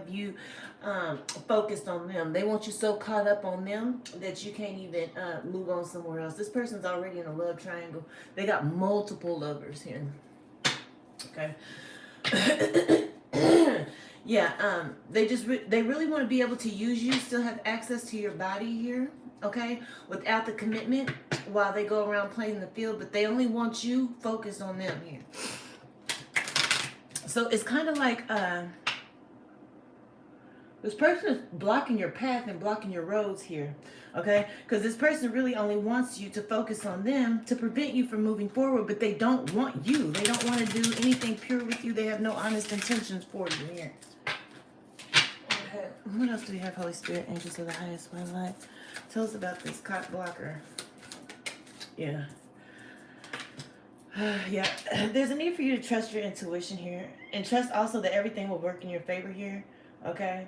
have you focused on them. They want you so caught up on them that you can't even move on somewhere else. This person's already in a love triangle. They got multiple lovers here. Okay. Yeah, they really want to be able to use you, still have access to your body here, okay, without the commitment while they go around playing the field, but they only want you focused on them here. So it's kind of like this person is blocking your path and blocking your roads here, okay? Because this person really only wants you to focus on them to prevent you from moving forward, but they don't want you. They don't want to do anything pure with you. They have no honest intentions for you here. Okay, what else do we have, Holy Spirit, angels of the highest one light? Tell us about this cock blocker. Yeah. Yeah, there's a need for you to trust your intuition here, and trust also that everything will work in your favor here, okay?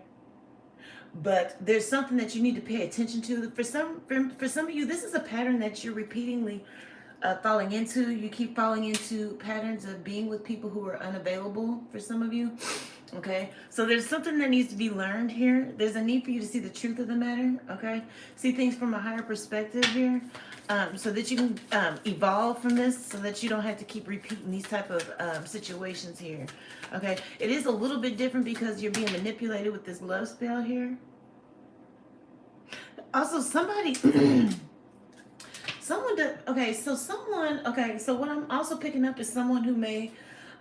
But there's something that you need to pay attention to. For some of you, this is a pattern that you're repeatedly falling into. You keep falling into patterns of being with people who are unavailable for some of you. Okay, so there's something that needs to be learned here. There's a need for you to see the truth of the matter. Okay, see things from a higher perspective here, so that you can evolve from this, so that you don't have to keep repeating these type of situations here. Okay, it is a little bit different because you're being manipulated with this love spell here. Also, somebody someone does, okay, so what I'm also picking up is someone who may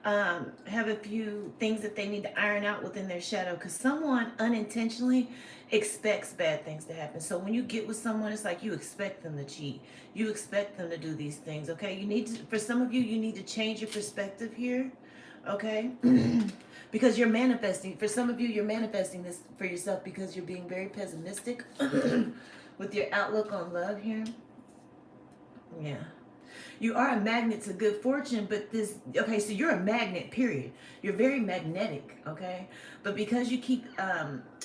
have a few things that they need to iron out within their shadow, because someone unintentionally expects bad things to happen. So when you get with someone, it's like you expect them to cheat, you expect them to do these things. Okay, you need to, for some of you, you need to change your perspective here. Okay. Because you're manifesting, for some of you, you're manifesting this for yourself because you're being very pessimistic with your outlook on love here. Yeah. You are a magnet to good fortune, but this, okay, so you're a magnet, period. You're very magnetic, okay? But because you keep,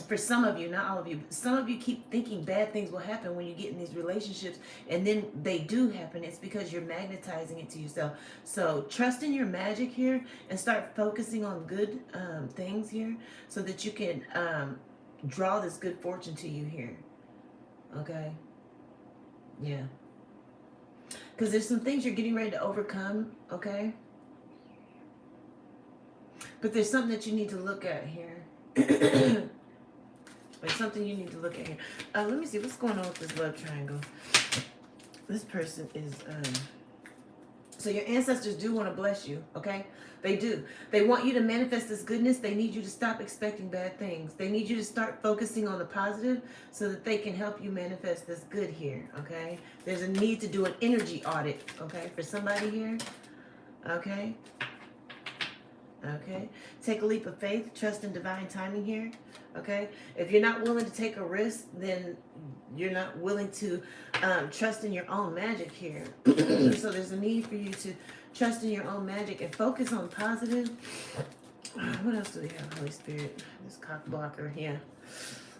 for some of you, not all of you, but some of you keep thinking bad things will happen when you get in these relationships, and then they do happen. It's because you're magnetizing it to yourself. So trust in your magic here and start focusing on good things here so that you can draw this good fortune to you here, okay? Yeah. Because there's some things you're getting ready to overcome, okay? But there's something that you need to look at here. There's something you need to look at here. Let me see, what's going on with this love triangle? This person is, so your ancestors do want to bless you, okay? They do. They want you to manifest this goodness. They need you to stop expecting bad things. They need you to start focusing on the positive so that they can help you manifest this good here, okay? There's a need to do an energy audit, okay, for somebody here, okay? Okay, take a leap of faith, trust in divine timing here, okay? If you're not willing to take a risk, then you're not willing to trust in your own magic here. So there's a need for you to trust in your own magic and focus on positive. What else do we have, Holy Spirit? This cock blocker, yeah.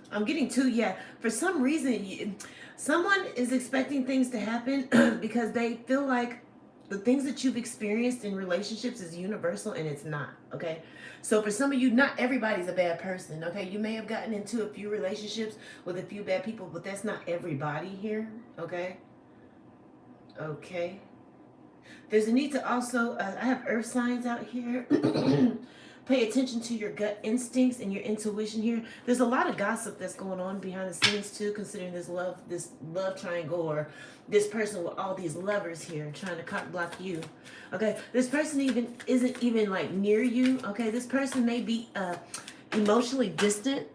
I'm getting to, yeah, for some reason, someone is expecting things to happen because they feel like the things that you've experienced in relationships is universal, and it's not, okay? So for some of you, not everybody's a bad person, okay? You may have gotten into a few relationships with a few bad people, but that's not everybody here, okay? Okay. There's a need to also, I have earth signs out here. Pay attention to your gut instincts and your intuition here. There's a lot of gossip that's going on behind the scenes too, considering this love triangle, or this person with all these lovers here trying to cock block you. Okay, this person isn't even like near you. Okay, this person may be emotionally distant.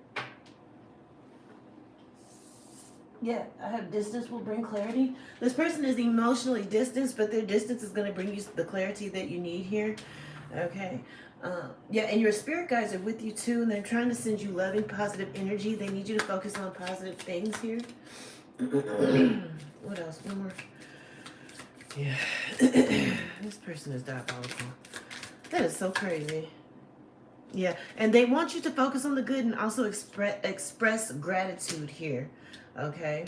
Yeah, I have distance will bring clarity. This person is emotionally distant, but their distance is going to bring you the clarity that you need here. Okay. Yeah, and your spirit guides are with you too, and they're trying to send you loving, positive energy. They need you to focus on positive things here. What else? One more. Yeah. This person is diabolical. That is so crazy. Yeah, and they want you to focus on the good and also express gratitude here. Okay,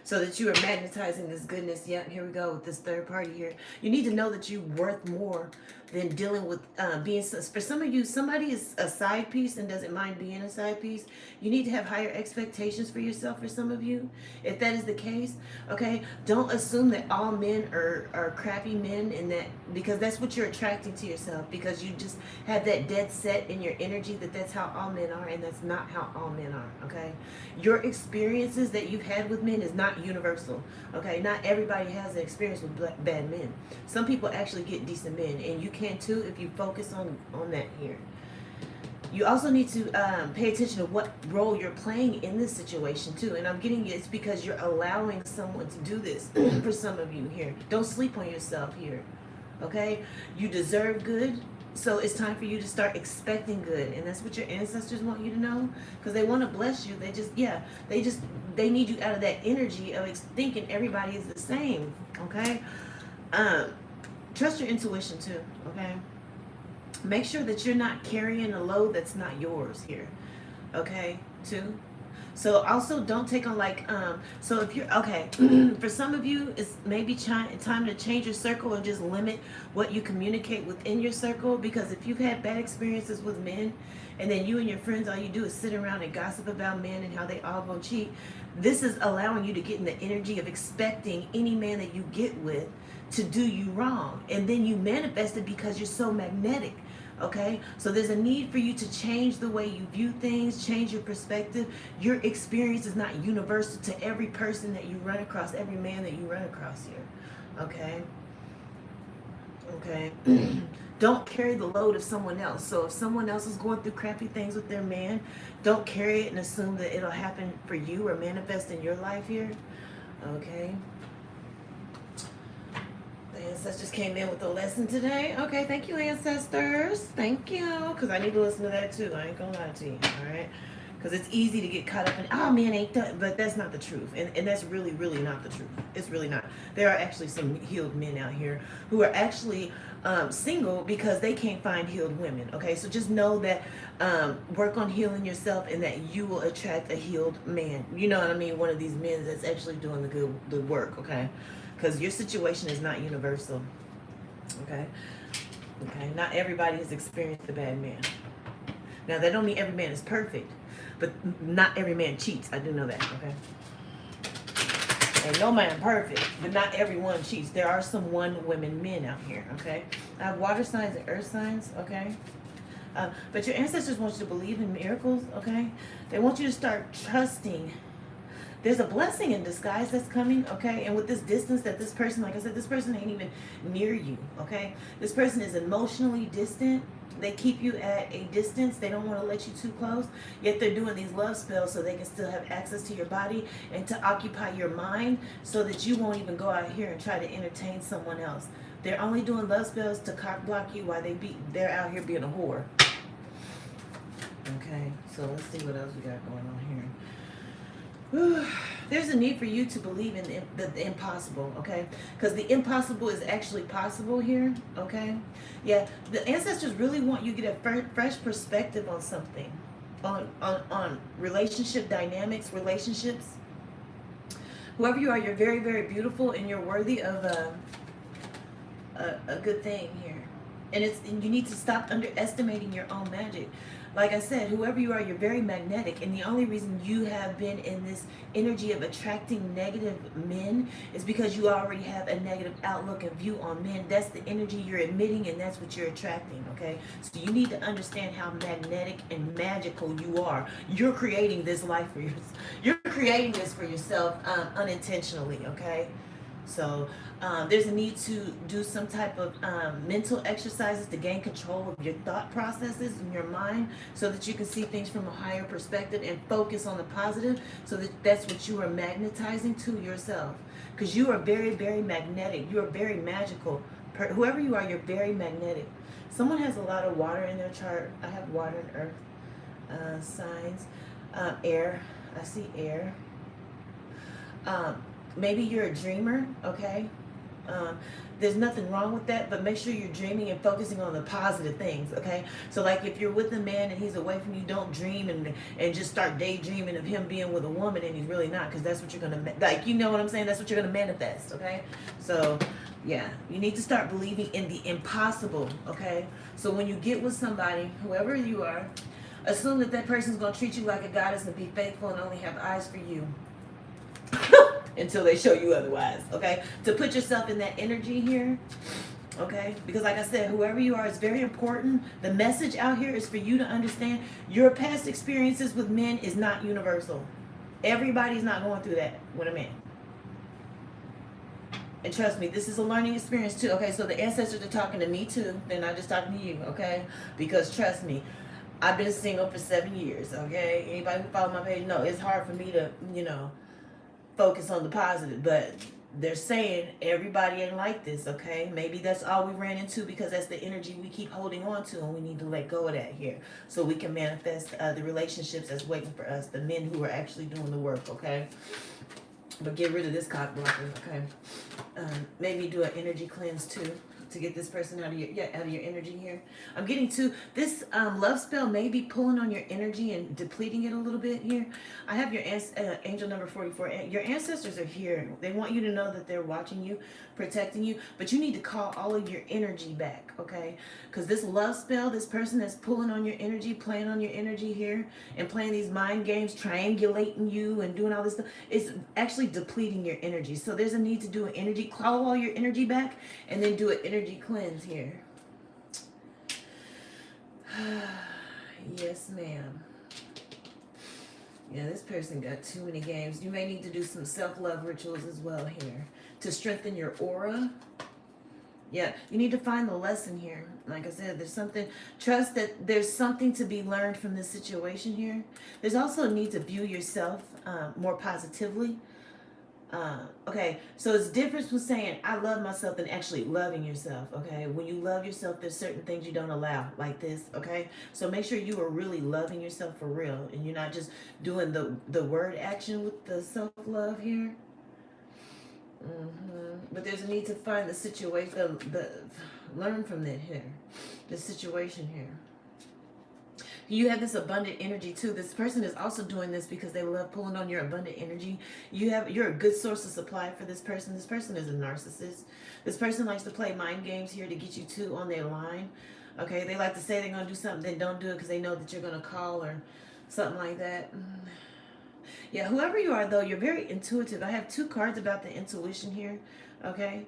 so that you are magnetizing this goodness. Yep, here we go with this third party here. You need to know that you're worth more than dealing with being, for some of you, somebody is a side piece and doesn't mind being a side piece. You need to have higher expectations for yourself. For some of you, if that is the case, okay, don't assume that all men are crappy men, and that because that's what you're attracting to yourself, because you just have that dead set in your energy that that's how all men are, and that's not how all men are. Okay, your experiences that you've had with men is not universal. Okay, not everybody has an experience with bad men. Some people actually get decent men, and you can too if you focus on that here. You also need to pay attention to what role you're playing in this situation too. And I'm getting it's because you're allowing someone to do this for some of you here. Don't sleep on yourself here. Okay? You deserve good. So it's time for you to start expecting good. And that's what your ancestors want you to know. Because they want to bless you. They need you out of that energy of thinking everybody is the same. Okay? Trust your intuition too. Okay? Make sure that you're not carrying a load that's not yours here. Okay, too. So also don't take on so if you're, okay, for some of you, it's maybe time to change your circle or just limit what you communicate within your circle. Because if you've had bad experiences with men, and then you and your friends, all you do is sit around and gossip about men and how they all go cheat, this is allowing you to get in the energy of expecting any man that you get with to do you wrong. And then you manifest it because you're so magnetic. Okay, so there's a need for you to change the way you view things, change your perspective. Your experience is not universal to every person that you run across, every man that you run across here. Okay, okay. Don't carry the load of someone else. So if someone else is going through crappy things with their man, don't carry it and assume that it'll happen for you or manifest in your life here. Okay. Ancestors came in with a lesson today. Okay, thank you, ancestors. Thank you. Because I need to listen to that too. I ain't gonna lie to you. All right. Because it's easy to get caught up in, oh man, ain't that, but that's not the truth. And that's really, really not the truth. It's really not. There are actually some healed men out here who are actually single because they can't find healed women. Okay, so just know that work on healing yourself, and that you will attract a healed man. You know what I mean? One of these men that's actually doing the work. Okay. Because your situation is not universal. Okay? Okay? Not everybody has experienced a bad man. Now, that don't mean every man is perfect, but not every man cheats. I do know that. Okay? And no man perfect, but not everyone cheats. There are some women men out here. Okay? I have water signs and earth signs. Okay? But your ancestors want you to believe in miracles. Okay? They want you to start trusting. There's a blessing in disguise that's coming, okay? And with this distance that this person, like I said, this person ain't even near you, okay? This person is emotionally distant. They keep you at a distance. They don't want to let you too close. Yet they're doing these love spells so they can still have access to your body and to occupy your mind so that you won't even go out here and try to entertain someone else. They're only doing love spells to cock block you while they're out here being a whore. Okay, so let's see what else we got going on here. There's a need for you to believe in the impossible, okay? Because the impossible is actually possible here, okay? Yeah, the ancestors really want you to get a fresh perspective on something, on relationship dynamics, relationships. Whoever you are, you're very, very beautiful, and you're worthy of a good thing here. And you need to stop underestimating your own magic. Like I said, whoever you are, you're very magnetic. And the only reason you have been in this energy of attracting negative men is because you already have a negative outlook and view on men. That's the energy you're emitting, and that's what you're attracting, okay? So you need to understand how magnetic and magical you are. You're creating this life for yourself. You're creating this for yourself unintentionally, okay? So there's a need to do some type of mental exercises to gain control of your thought processes in your mind so that you can see things from a higher perspective and focus on the positive, so that's what you are magnetizing to yourself. Because you are very, very magnetic. You are very magical. Whoever you are, you're very magnetic. Someone has a lot of water in their chart. I have water and earth signs. Air. I see air. Maybe you're a dreamer, okay? There's nothing wrong with that, but make sure you're dreaming and focusing on the positive things, okay? So like if you're with a man and he's away from you, don't dream and just start daydreaming of him being with a woman and he's really not, because that's what you're gonna, like, you know what I'm saying? That's what you're gonna manifest, okay? So yeah, you need to start believing in the impossible, okay? So when you get with somebody, whoever you are, assume that that person's gonna treat you like a goddess and be faithful and only have eyes for you until they show you otherwise, okay? To put yourself in that energy here, okay? Because like I said, whoever you are is very important. The message out here is for you to understand your past experiences with men is not universal. Everybody's not going through that with a man. And trust me, this is a learning experience too, okay? So the ancestors are talking to me too. They're not just talking to you, okay? Because trust me, I've been single for 7 years, okay? Anybody who follow my page know it's hard for me to, you know, focus on the positive, but they're saying everybody ain't like this, okay? Maybe that's all we ran into because that's the energy we keep holding on to, and we need to let go of that here so we can manifest the relationships that's waiting for us, the men who are actually doing the work, okay? But get rid of this cock blocker, okay? Maybe do an energy cleanse too to get this person out of your energy here. I'm getting to this love spell may be pulling on your energy and depleting it a little bit here. I have your angel number 44. Your ancestors are here. They want you to know that they're watching you, protecting you, but you need to call all of your energy back, okay? Because this love spell, this person that's pulling on your energy, playing on your energy here, and playing these mind games, triangulating you and doing all this stuff, is actually depleting your energy. So there's a need to do an energy, call all your energy back, and then do an energy cleanse here. Yes, ma'am. Yeah, this person got too many games. You may need to do some self-love rituals as well here to strengthen your aura. Yeah, you need to find the lesson here. Like I said, there's something, trust that there's something to be learned from this situation here. There's also a need to view yourself more positively. Okay, so it's different from saying I love myself than actually loving yourself, okay? When you love yourself, there's certain things you don't allow, like this, okay? So make sure you are really loving yourself for real, and you're not just doing the word action with the self-love here. But there's a need to find the situation, learn from that here, the situation here. You have this abundant energy too. This person is also doing this because they love pulling on your abundant energy. You're a good source of supply for this person. This person is a narcissist. This person likes to play mind games here to get you two on their line. Okay, they like to say they're gonna do something, then don't do it because they know that you're gonna call or something like that. Yeah, whoever you are though, you're very intuitive. I have 2 cards about the intuition here. Okay.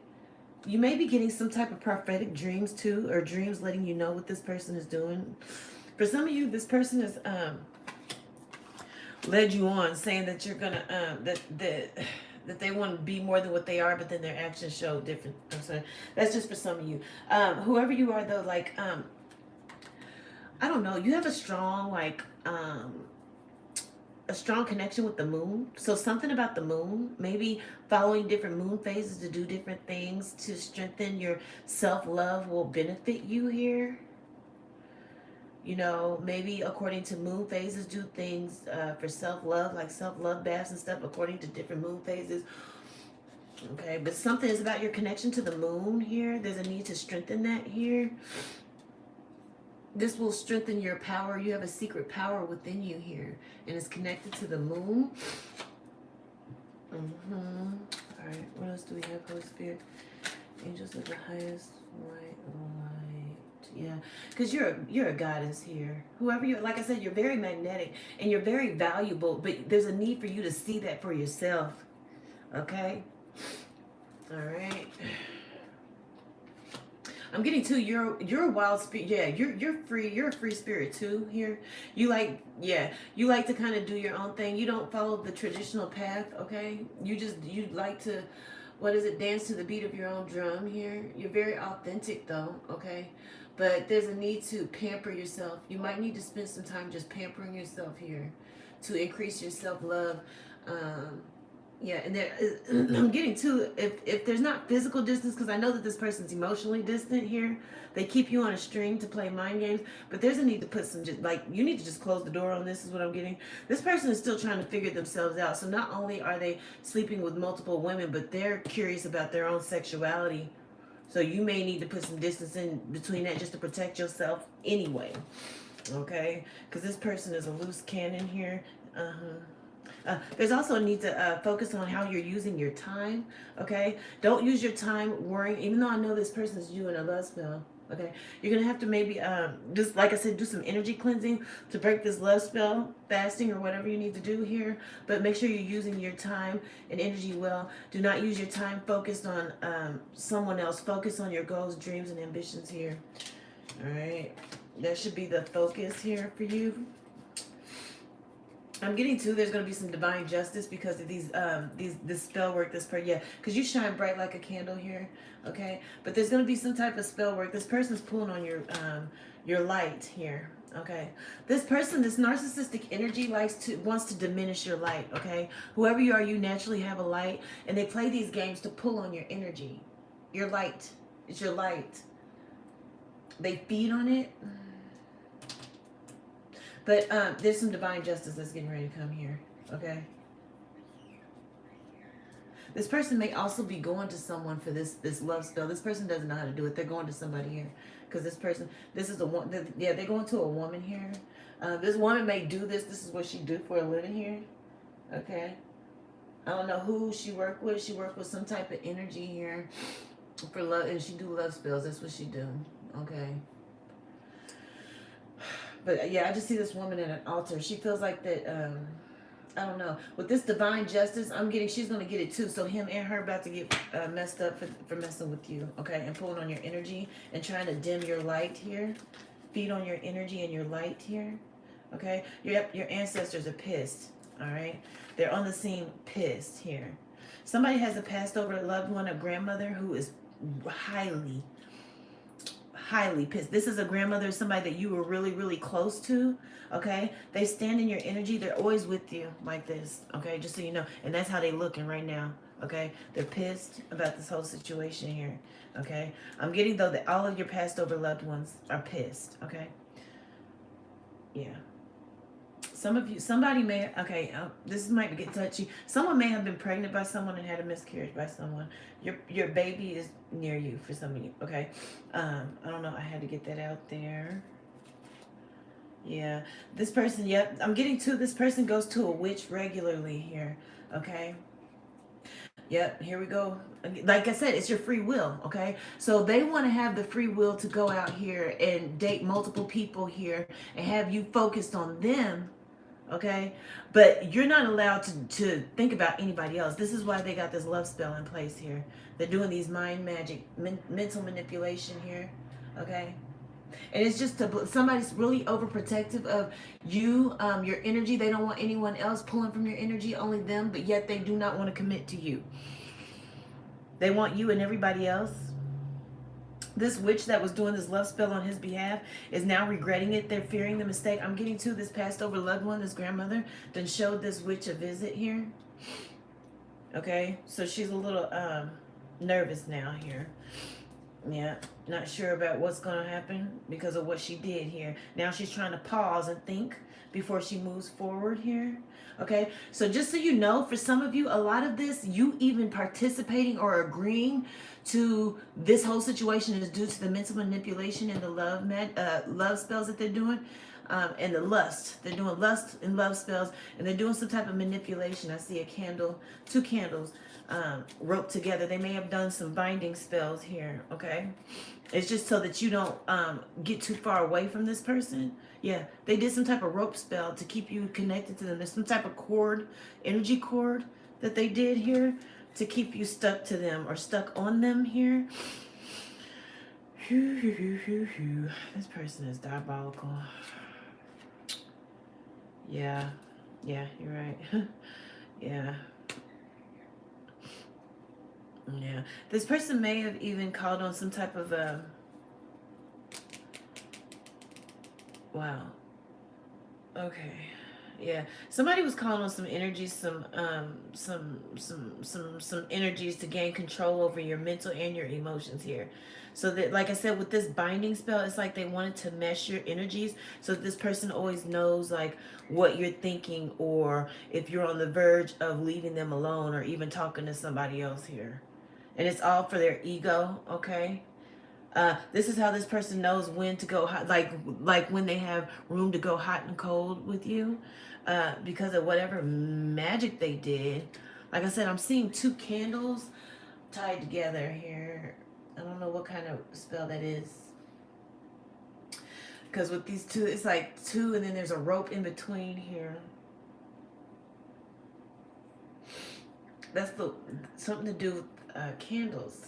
You may be getting some type of prophetic dreams too, or dreams letting you know what this person is doing. For some of you, this person has led you on, saying that you're gonna that they want to be more than what they are, but then their actions show different. I'm sorry, that's just for some of you. Whoever you are, though, like I don't know, you have a strong a strong connection with the moon. So something about the moon, maybe following different moon phases to do different things to strengthen your self-love will benefit you here. You know, maybe according to moon phases, do things for self-love, like self-love baths and stuff according to different moon phases. Okay, but something is about your connection to the moon here. There's a need to strengthen that here. This will strengthen your power. You have a secret power within you here, and it's connected to the moon. All right, what else do we have, Holy Spirit? Angels of the highest light. Yeah, because you're a goddess here. Whoever you, like I said, you're very magnetic and you're very valuable, but there's a need for you to see that for yourself. Okay? All right. I'm getting to you're a wild spirit. Yeah, you're free. You're a free spirit too here. You like to kind of do your own thing. You don't follow the traditional path, okay? You like to, what is it, dance to the beat of your own drum here. You're very authentic though, okay? But there's a need to pamper yourself. You might need to spend some time just pampering yourself here to increase your self-love. Yeah, and there is, I'm getting to, if there's not physical distance, because I know that this person's emotionally distant here. They keep you on a string to play mind games, but there's a need to put some, just like, you need to just close the door on this, is what I'm getting. This person is still trying to figure themselves out. So not only are they sleeping with multiple women, but they're curious about their own sexuality. So you may need to put some distance in between that just to protect yourself anyway. Okay? Because this person is a loose cannon here. There's also a need to focus on how you're using your time. Okay, don't use your time worrying. Even though I know this person is you in a love spell. Okay, you're gonna have to maybe just like I said, do some energy cleansing to break this love spell, fasting or whatever you need to do here. But make sure you're using your time and energy well. Do not use your time focused on someone else. Focus on your goals, dreams, and ambitions here. All right, that should be the focus here for you. I'm getting to, there's going to be some divine justice because of this spell work, because you shine bright like a candle here, okay? But there's going to be some type of spell work. This person's pulling on your light here, okay? This person, this narcissistic energy wants to diminish your light, okay? Whoever you are, you naturally have a light, and they play these games to pull on your energy, your light. It's your light. They feed on it. But there's some divine justice that's getting ready to come here, okay? This person may also be going to someone for this love spell. This person doesn't know how to do it. They're going to somebody here. Because this is the one, they're going to a woman here. This woman may do this. This is what she do for a living here, okay? I don't know who she worked with. She worked with some type of energy here for love, and she do love spells. That's what she do, okay? But yeah, I just see this woman at an altar. She feels like that, I don't know. With this divine justice, I'm getting, she's going to get it too. So him and her about to get messed up for messing with you, okay? And pulling on your energy and trying to dim your light here. Feed on your energy and your light here, okay? Your ancestors are pissed, all right? They're on the scene pissed here. Somebody has a passed over loved one, a grandmother who is highly pissed. This is a grandmother, somebody that you were really, really close to, okay? They stand in your energy. They're always with you like this, okay? Just so you know. And that's how they looking right now, okay? They're pissed about this whole situation here, okay? I'm getting, though, that all of your passed over loved ones are pissed, okay? Yeah. Some of you, somebody may, okay, this might get touchy. Someone may have been pregnant by someone and had a miscarriage by someone. Your baby is near you for some of you, okay? I don't know, I had to get that out there. Yeah, this person, yep, I'm getting to, this person goes to a witch regularly here, okay? Yep, here we go. Like I said, it's your free will, okay? So they want to have the free will to go out here and date multiple people here and have you focused on them, okay? But you're not allowed to think about anybody else. This is why they got this love spell in place here. They're doing these mind magic, mental manipulation here, okay? And it's just somebody's really overprotective of you, your energy. They don't want anyone else pulling from your energy, only them, but yet they do not want to commit to you. They want you and everybody else. This witch that was doing this love spell on his behalf is now regretting it. They're fearing the mistake. I'm getting to this passed over loved one, this grandmother, then showed this witch a visit here. Okay, so she's a little nervous now here. Yeah, not sure about what's going to happen because of what she did here. Now she's trying to pause and think before she moves forward here. Okay, so just so you know, for some of you, a lot of this, you even participating or agreeing to this whole situation is due to the mental manipulation and the love spells that they're doing. And the lust. They're doing lust and love spells, and they're doing some type of manipulation. I see a candle, two candles roped together. They may have done some binding spells here, okay? It's just so that you don't get too far away from this person. Yeah, they did some type of rope spell to keep you connected to them. There's some type of cord, energy cord that they did here to keep you stuck to them or stuck on them here. This person is diabolical. Yeah, you're right. Yeah. This person may have even called on some type of wow. Okay. Yeah, somebody was calling on some energies, some energies to gain control over your mental and your emotions here. So that, like I said, with this binding spell, it's like they wanted to mesh your energies, so this person always knows like what you're thinking, or if you're on the verge of leaving them alone, or even talking to somebody else here. And it's all for their ego, okay? This is how this person knows when to go hot, like when they have room to go hot and cold with you, because of whatever magic they did. Like I said, I'm seeing two candles tied together here. I don't know what kind of spell that is, because with these two, it's like two, and then there's a rope in between here. That's the something to do with candles.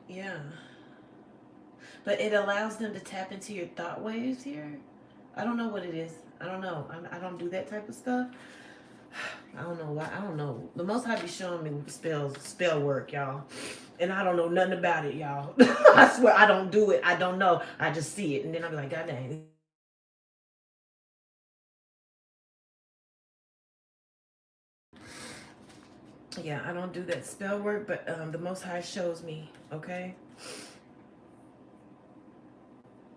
Yeah. But it allows them to tap into your thought waves here. I don't know what it is. I don't know. I don't do that type of stuff. I don't know why. I don't know. The Most High be showing me spell work, y'all. And I don't know nothing about it, y'all. I swear I don't do it. I don't know. I just see it. And then I'll be like, God dang. Yeah, I don't do that spell work, but the Most High shows me, okay?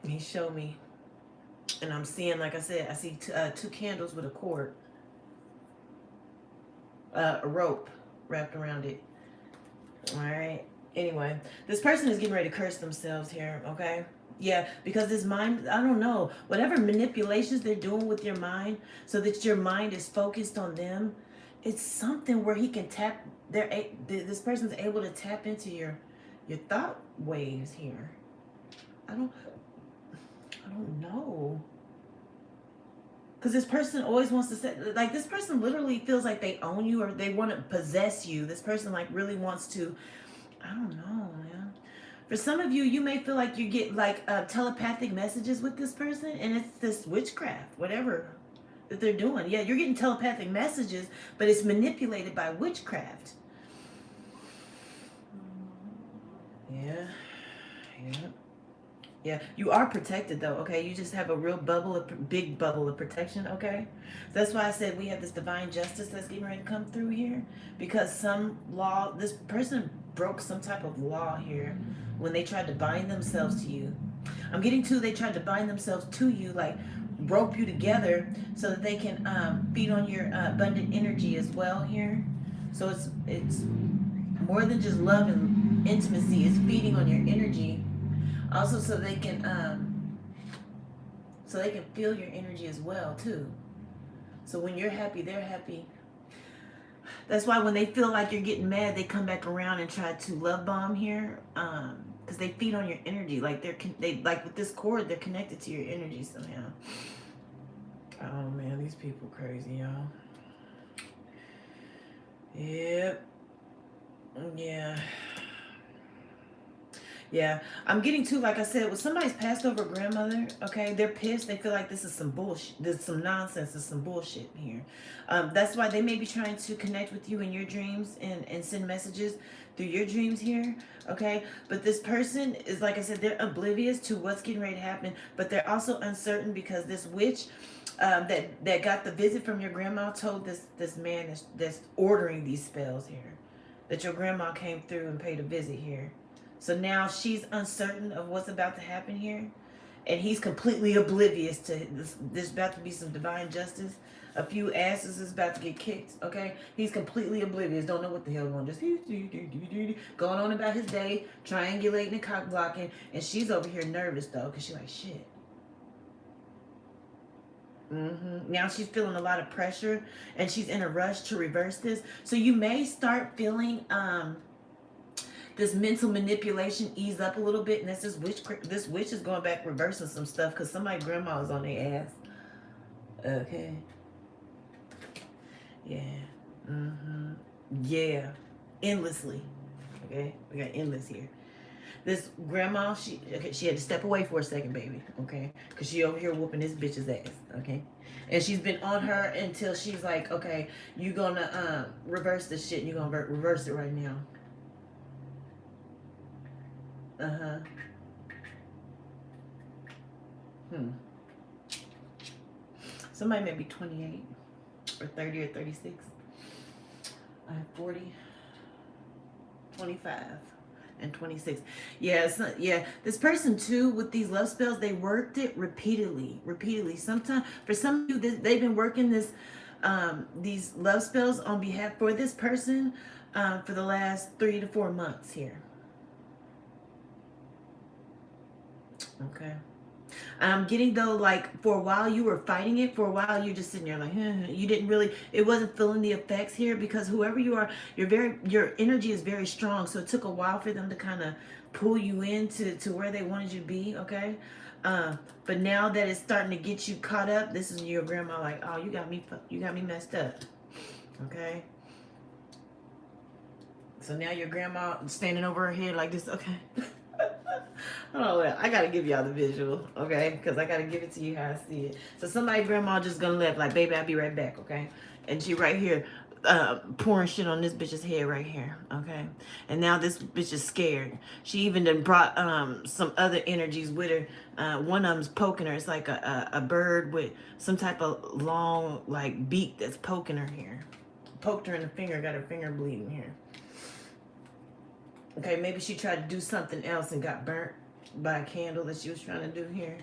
He showed me. And I'm seeing, like I said, I see two candles with a cord, a rope wrapped around it. All right. Anyway, this person is getting ready to curse themselves here, okay? Yeah, because this mind, I don't know, whatever manipulations they're doing with your mind so that your mind is focused on them, it's something where he can tap, this person's able to tap into your thought waves here. I don't know. Because this person always wants to say, like, this person literally feels like they own you, or they want to possess you. This person, like, really wants to, I don't know, man. For some of you, you may feel like you get, like, telepathic messages with this person, and it's this witchcraft, whatever that they're doing. Yeah, you're getting telepathic messages, but it's manipulated by witchcraft. Yeah, yeah. Yeah, you are protected though, okay? You just have a real big bubble of protection, okay? So that's why I said we have this divine justice that's getting ready to come through here, because some law, this person broke some type of law here when they tried to bind themselves to you. I'm getting to, they tried to bind themselves to you, like rope you together so that they can feed on your abundant energy as well here. So it's more than just love and intimacy, it's feeding on your energy also, so they can feel your energy as well too. So when you're happy, they're happy. That's why when they feel like you're getting mad, they come back around and try to love bomb here, because they feed on your energy. Like they like with this cord, they're connected to your energy somehow. Oh man, these people crazy, y'all. Yep. Yeah. Yeah, I'm getting to, like I said, with somebody's passed over grandmother, okay, they're pissed. They feel like this is some bullshit. There's some nonsense. There's some bullshit here. That's why they may be trying to connect with you in your dreams and send messages through your dreams here, okay? But this person is, like I said, they're oblivious to what's getting ready to happen, but they're also uncertain because this witch that got the visit from your grandma told this man that's ordering these spells here that your grandma came through and paid a visit here. So now she's uncertain of what's about to happen here. And he's completely oblivious to this. There's about to be some divine justice. A few asses is about to get kicked, okay? He's completely oblivious. Don't know what the hell going on. Just going on about his day, triangulating and cock blocking. And she's over here nervous, though, because she's like, shit. Now she's feeling a lot of pressure, and she's in a rush to reverse this. So you may start feeling this mental manipulation ease up a little bit, and that's this witch is going back reversing some stuff because somebody grandma is on their ass. Okay. Yeah. Yeah. Endlessly. Okay. We got endless here. This grandma, she had to step away for a second, baby. Okay. Because she over here whooping this bitch's ass. Okay. And she's been on her until she's like, okay, you gonna reverse this shit, and you're gonna reverse it right now. Uh-huh. Somebody may be 28 or 30 or 36. I have 40, 25, and 26. Yeah, yeah. This person too with these love spells, they worked it repeatedly. Sometimes for some of you, they've been working these love spells on behalf for this person for the last 3 to 4 months here. Okay. I'm getting though, like for a while you were fighting it. For a while you're just sitting there like, you didn't really, it wasn't feeling the effects here because whoever you are, your energy is very strong. So it took a while for them to kind of pull you into where they wanted you to be. Okay. But now that it's starting to get you caught up, this is your grandma like, oh, you got me messed up. Okay. So now your grandma standing over her head like this. Okay. Oh, I gotta give y'all the visual, okay? Because I gotta give it to you how I see it. So somebody grandma just gonna left like, baby, I'll be right back, okay? And she right here pouring shit on this bitch's head right here, okay? And now this bitch is scared. She even done brought some other energies with her. One of them's poking her. It's like a bird with some type of long like beak that's poking her here. Poked her in the finger, got her finger bleeding here. Okay, maybe she tried to do something else and got burnt by a candle that she was trying to do here.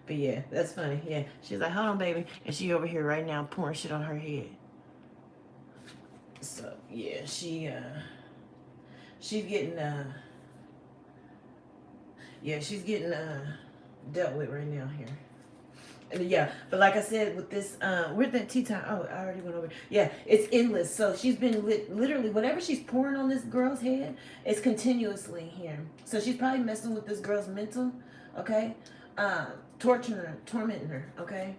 But yeah, that's funny. Yeah, she's like, hold on, baby. And she over here right now pouring shit on her head. So yeah, she's getting she's getting dealt with right now here. And yeah, but like I said, with this, where'd that tea time? Oh, I already went over. Yeah, it's endless. So she's been literally, whatever she's pouring on this girl's head, it's continuously here. So she's probably messing with this girl's mental, okay? Torturing her, tormenting her, okay?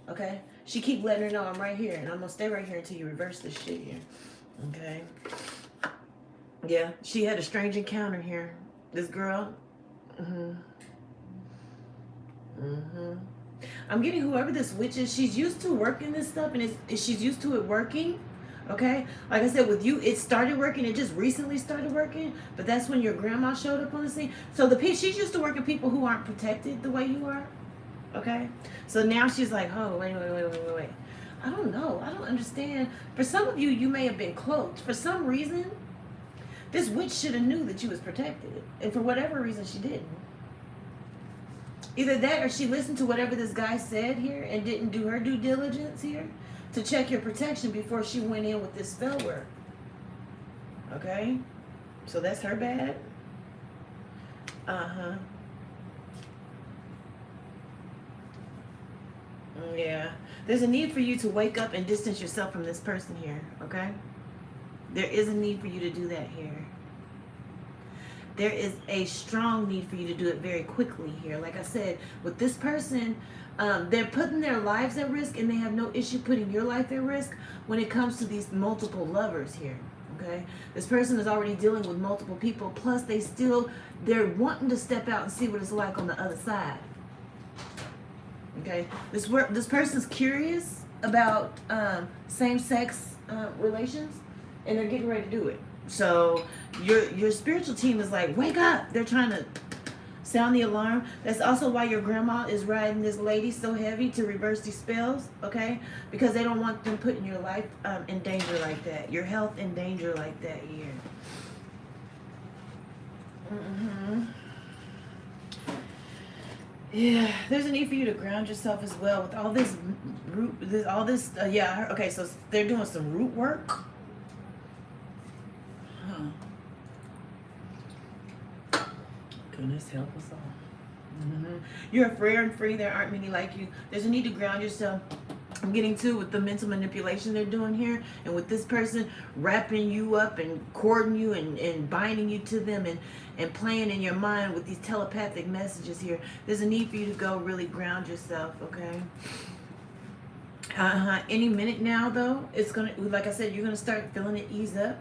Okay? She keep letting her know I'm right here, and I'm gonna stay right here until you reverse this shit here, okay? Yeah, she had a strange encounter here. This girl, I'm getting whoever this witch is, she's used to working this stuff and she's used to it working, okay? Like I said, with you, it started working. It just recently started working, but that's when your grandma showed up on the scene. So she's used to working people who aren't protected the way you are, okay? So now she's like, oh, wait. I don't know. I don't understand. For some of you, you may have been cloaked. For some reason, this witch should have knew that you was protected. And for whatever reason, she didn't. Either that or she listened to whatever this guy said here and didn't do her due diligence here to check your protection before she went in with this spell work. Okay? So that's her bad. Yeah. There's a need for you to wake up and distance yourself from this person here. Okay? There is a need for you to do that here. There is a strong need for you to do it very quickly here. Like I said, with this person, they're putting their lives at risk and they have no issue putting your life at risk when it comes to these multiple lovers here, okay? This person is already dealing with multiple people, plus they're wanting to step out and see what it's like on the other side, okay? This person's curious about same-sex relations and they're getting ready to do it. So your spiritual team is like, wake up. They're trying to sound the alarm. That's also why your grandma is riding this lady so heavy to reverse these spells, okay? Because they don't want them putting your life in danger like that. Your health in danger like that here. Yeah, there's a need for you to ground yourself as well with all this root, okay, so they're doing some root work. Goodness help us all. You're rare and free. There aren't many like you. There's a need to ground yourself. I'm getting to with the mental manipulation they're doing here, and with this person wrapping you up and cording you and binding you to them and playing in your mind with these telepathic messages here. There's a need for you to go really ground yourself, okay? Any minute now though, it's gonna, like I said, you're gonna start feeling it ease up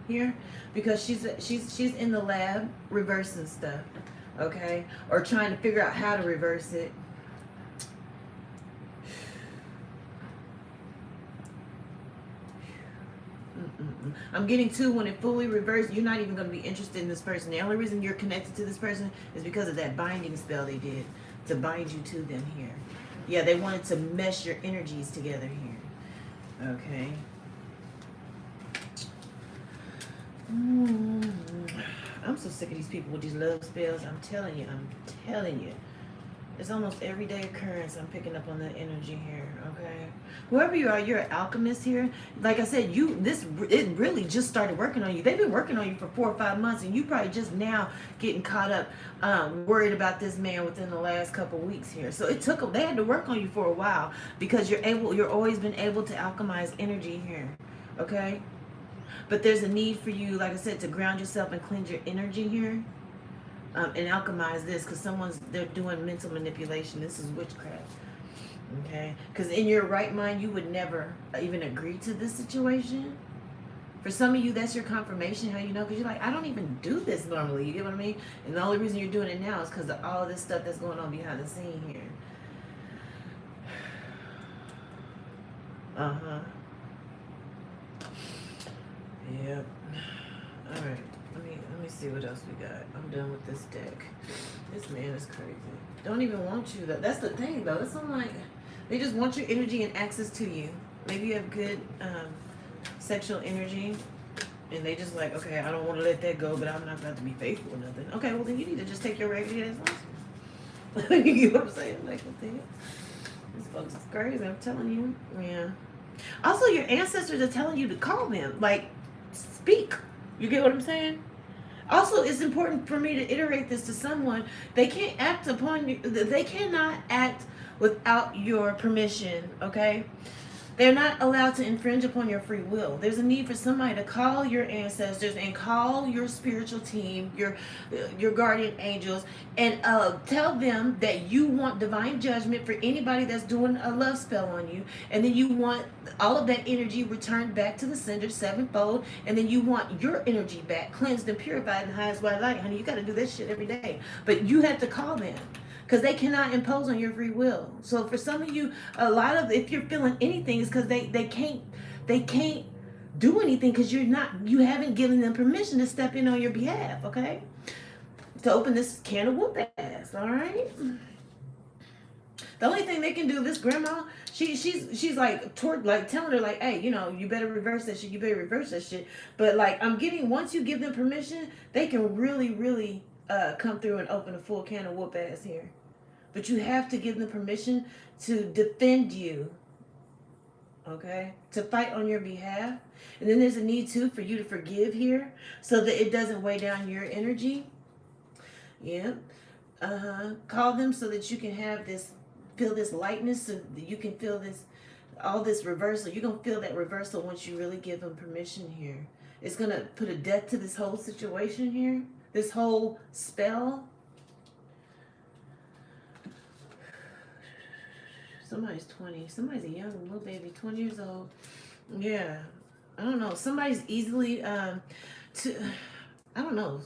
here because she's in the lab reversing stuff, okay, or trying to figure out how to reverse it. I'm getting to when it fully reversed, you're not even going to be interested in this person. The only reason you're connected to this person is because of that binding spell they did to bind you to them here. Yeah, they wanted to mesh your energies together here. Okay. Mm. I'm so sick of these people with these love spells. I'm telling you. It's almost everyday occurrence. I'm picking up on that energy here, okay? Whoever you are, you're an alchemist here. Like I said, it really just started working on you. They've been working on you for 4 or 5 months, and you probably just now getting caught up, worried about this man within the last couple weeks here. So they had to work on you for a while because you're always been able to alchemize energy here, okay? But there's a need for you, like I said, to ground yourself and cleanse your energy here. And alchemize this because they're doing mental manipulation. This is witchcraft, okay? Because in your right mind, you would never even agree to this situation. For some of you, that's your confirmation. How you know? Because you're like, I don't even do this normally. You get what I mean? And the only reason you're doing it now is because of all of this stuff that's going on behind the scene here. Yep. All right. Let me see what else we got. I'm done with this deck. This man is crazy. Don't even want you though. That's the thing though. It's like they just want your energy and access to you. Maybe you have good sexual energy, and they just like, okay, I don't want to let that go, but I'm not about to be faithful or nothing. Okay, well then you need to just take your regular ass license. You know what I'm saying? Like, these folks is crazy. I'm telling you. Yeah. Also, your ancestors are telling you to call them. Like, speak. You get what I'm saying? Also, it's important for me to iterate this to someone. They can't act upon you. They cannot act without your permission, okay? They're not allowed to infringe upon your free will. There's a need for somebody to call your ancestors and call your spiritual team, your guardian angels, and tell them that you want divine judgment for anybody that's doing a love spell on you. And then you want all of that energy returned back to the sender sevenfold. And then you want your energy back, cleansed and purified in the highest white light. Honey, you got to do this shit every day. But you have to call them, because they cannot impose on your free will. So for some of you, if you're feeling anything, it's because they can't do anything because you haven't given them permission to step in on your behalf, okay? To open this can of whoop ass, all right? The only thing they can do, this grandma, she's like telling her like, hey, you better reverse that shit. You better reverse that shit. But like once you give them permission, they can really, really come through and open a full can of whoop ass here. But you have to give them permission to defend you, okay? To fight on your behalf. And then there's a need, too, for you to forgive here so that it doesn't weigh down your energy. Yeah. Call them so that you can feel this lightness, so that you can feel all this reversal. You're going to feel that reversal once you really give them permission here. It's going to put a death to this whole situation here, this whole spell. Somebody's 20. Somebody's a young little baby, 20 years old. Yeah. I don't know. Somebody's easily, I don't know.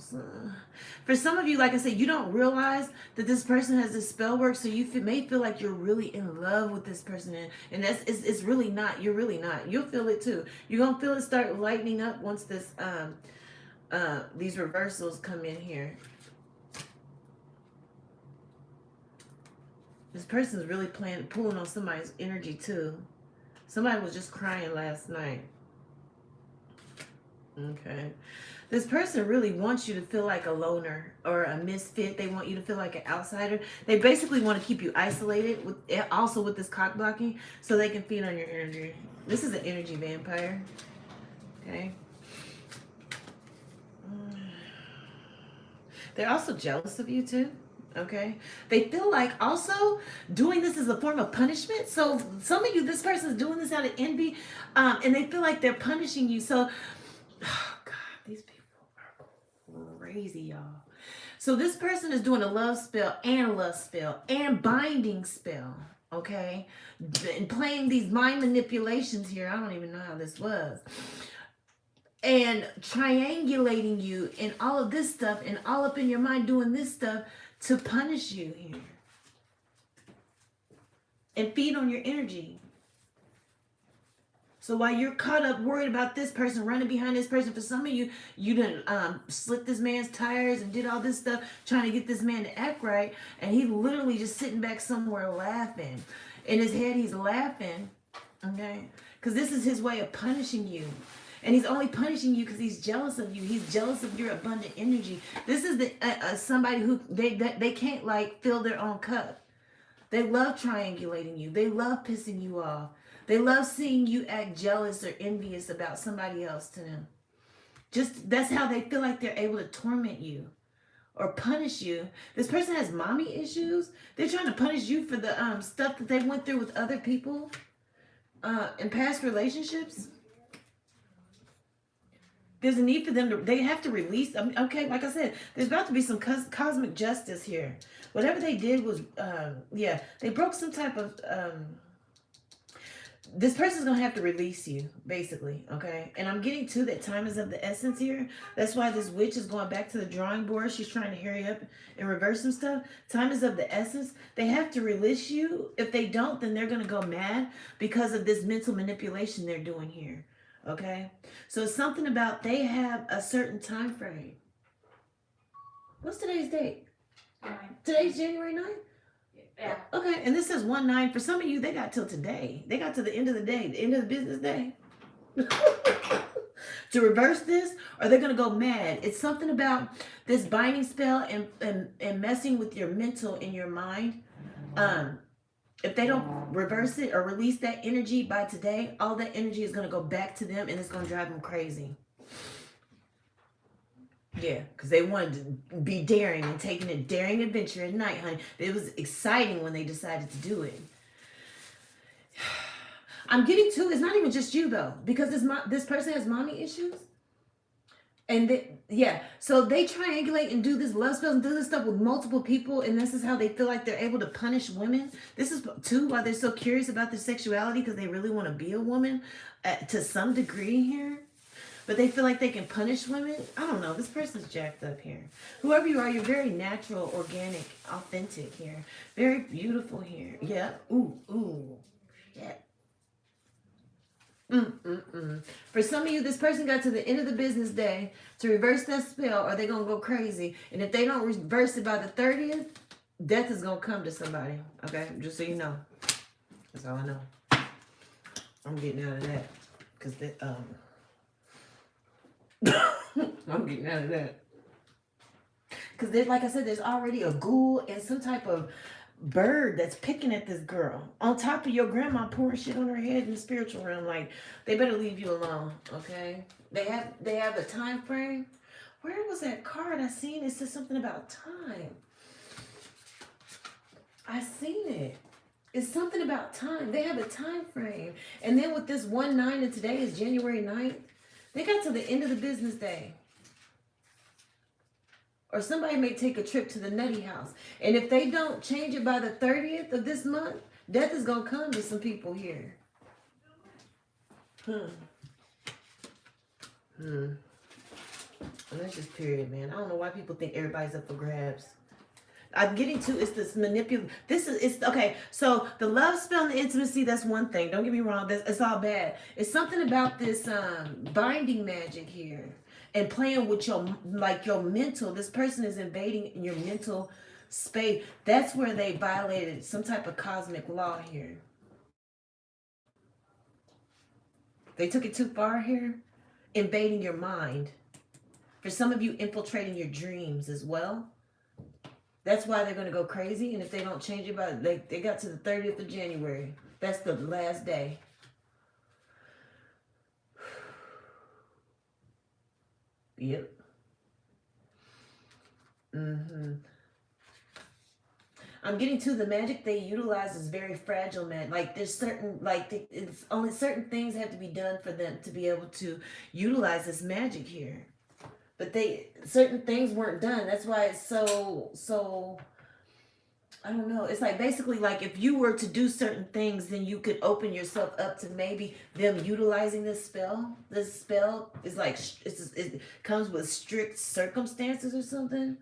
For some of you, like I said, you don't realize that this person has this spell work, so you may feel like you're really in love with this person, and it's really not. You're really not. You'll feel it too. You're gonna feel it start lightening up once these reversals come in here. This person's really pulling on somebody's energy too. Somebody was just crying last night. Okay. This person really wants you to feel like a loner or a misfit. They want you to feel like an outsider. They basically want to keep you isolated, also with this cock blocking, so they can feed on your energy. This is an energy vampire. Okay. They're also jealous of you too. Okay. They feel like also doing this is a form of punishment. So some of you, this person is doing this out of envy, and they feel like they're punishing you. So, oh God, these people are crazy, y'all. So this person is doing a love spell and lust spell and binding spell. Okay. And playing these mind manipulations here. I don't even know how this was. And triangulating you and all of this stuff and all up in your mind doing this stuff to punish you here and feed on your energy. So while you're caught up worried about this person, running behind this person, for some of you, you done slit this man's tires and did all this stuff trying to get this man to act right, and he literally just sitting back somewhere laughing. In his head, he's laughing, okay? Because this is his way of punishing you. And he's only punishing you because he's jealous of you. He's jealous of your abundant energy. This is the somebody who they can't like fill their own cup. They love triangulating you. They love pissing you off. They love seeing you act jealous or envious about somebody else to them. Just that's how they feel like they're able to torment you or punish you. This person has mommy issues. They're trying to punish you for the stuff that they went through with other people in past relationships. There's a need for them to, they have to release. Okay, like I said, there's about to be some cosmic justice here. Whatever they did was, yeah, they broke some type of, this person's going to have to release you, basically, okay? And I'm getting to that time is of the essence here. That's why this witch is going back to the drawing board. She's trying to hurry up and reverse some stuff. Time is of the essence. They have to release you. If they don't, then they're going to go mad because of this mental manipulation they're doing here, okay? So it's something about they have a certain time frame. What's today's date? 9. Today's January 9th? Yeah. Okay, and this says 1/9. For some of you, they got till today. They got to the end of the day, the end of the business day. To reverse this, or they're going to go mad. It's something about this binding spell and messing with your mental and your mind. If they don't reverse it or release that energy by today, all that energy is going to go back to them and it's going to drive them crazy. Yeah, because they wanted to be daring and taking a daring adventure at night, honey. It was exciting when they decided to do it. I'm getting to, it's not even just you though, because this person has mommy issues. And yeah, so they triangulate and do this love spells and do this stuff with multiple people, and this is how they feel like they're able to punish women. This is too why they're so curious about their sexuality, because they really want to be a woman to some degree here. But they feel like they can punish women. I don't know. This person's jacked up here. Whoever you are, you're very natural, organic, authentic here. Very beautiful here. Yeah. Ooh, ooh. Yeah. For some of you, this person got to the end of the business day to reverse that spell, or they're going to go crazy. And if they don't reverse it by the 30th, death is going to come to somebody. Okay? Just so you know. That's all I know. I'm getting out of that. Because I'm getting out of that. Because like I said, there's already a ghoul and some type of bird that's picking at this girl. On top of your grandma pouring shit on her head in the spiritual realm. Like, they better leave you alone, okay? They have a time frame. Where was that card I seen? It said something about time. I seen it. It's something about time. They have a time frame. And then with this 1/9 and today is January 9th, they got to the end of the business day. Or somebody may take a trip to the nutty house. And if they don't change it by the 30th of this month, death is going to come to some people here. And that's just period, man. I don't know why people think everybody's up for grabs. I'm getting to is this it's okay. So the love spell and the intimacy, that's one thing. Don't get me wrong, it's all bad. It's something about this binding magic here and playing with your mental. This person is invading your mental space. That's where they violated some type of cosmic law here. They took it too far here, invading your mind. For some of you, infiltrating your dreams as well. That's why they're going to go crazy. And if they don't change it by, they got to the 30th of January. That's the last day. Yep. I'm getting to the magic they utilize is very fragile, man. Like there's certain, it's only certain things have to be done for them to be able to utilize this magic here. But certain things weren't done. That's why it's so, I don't know. It's like basically like if you were to do certain things, then you could open yourself up to maybe them utilizing this spell. This spell is like, it comes with strict circumstances or something.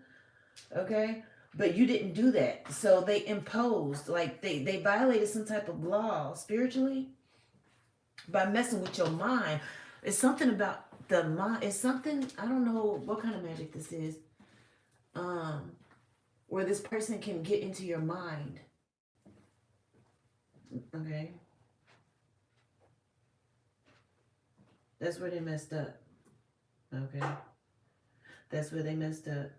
Okay? But you didn't do that. So they imposed, like they violated some type of law spiritually. by messing with your mind. It's something about the mind. It's something, I don't know what kind of magic this is. Where this person can get into your mind. Okay. That's where they messed up. Okay. That's where they messed up.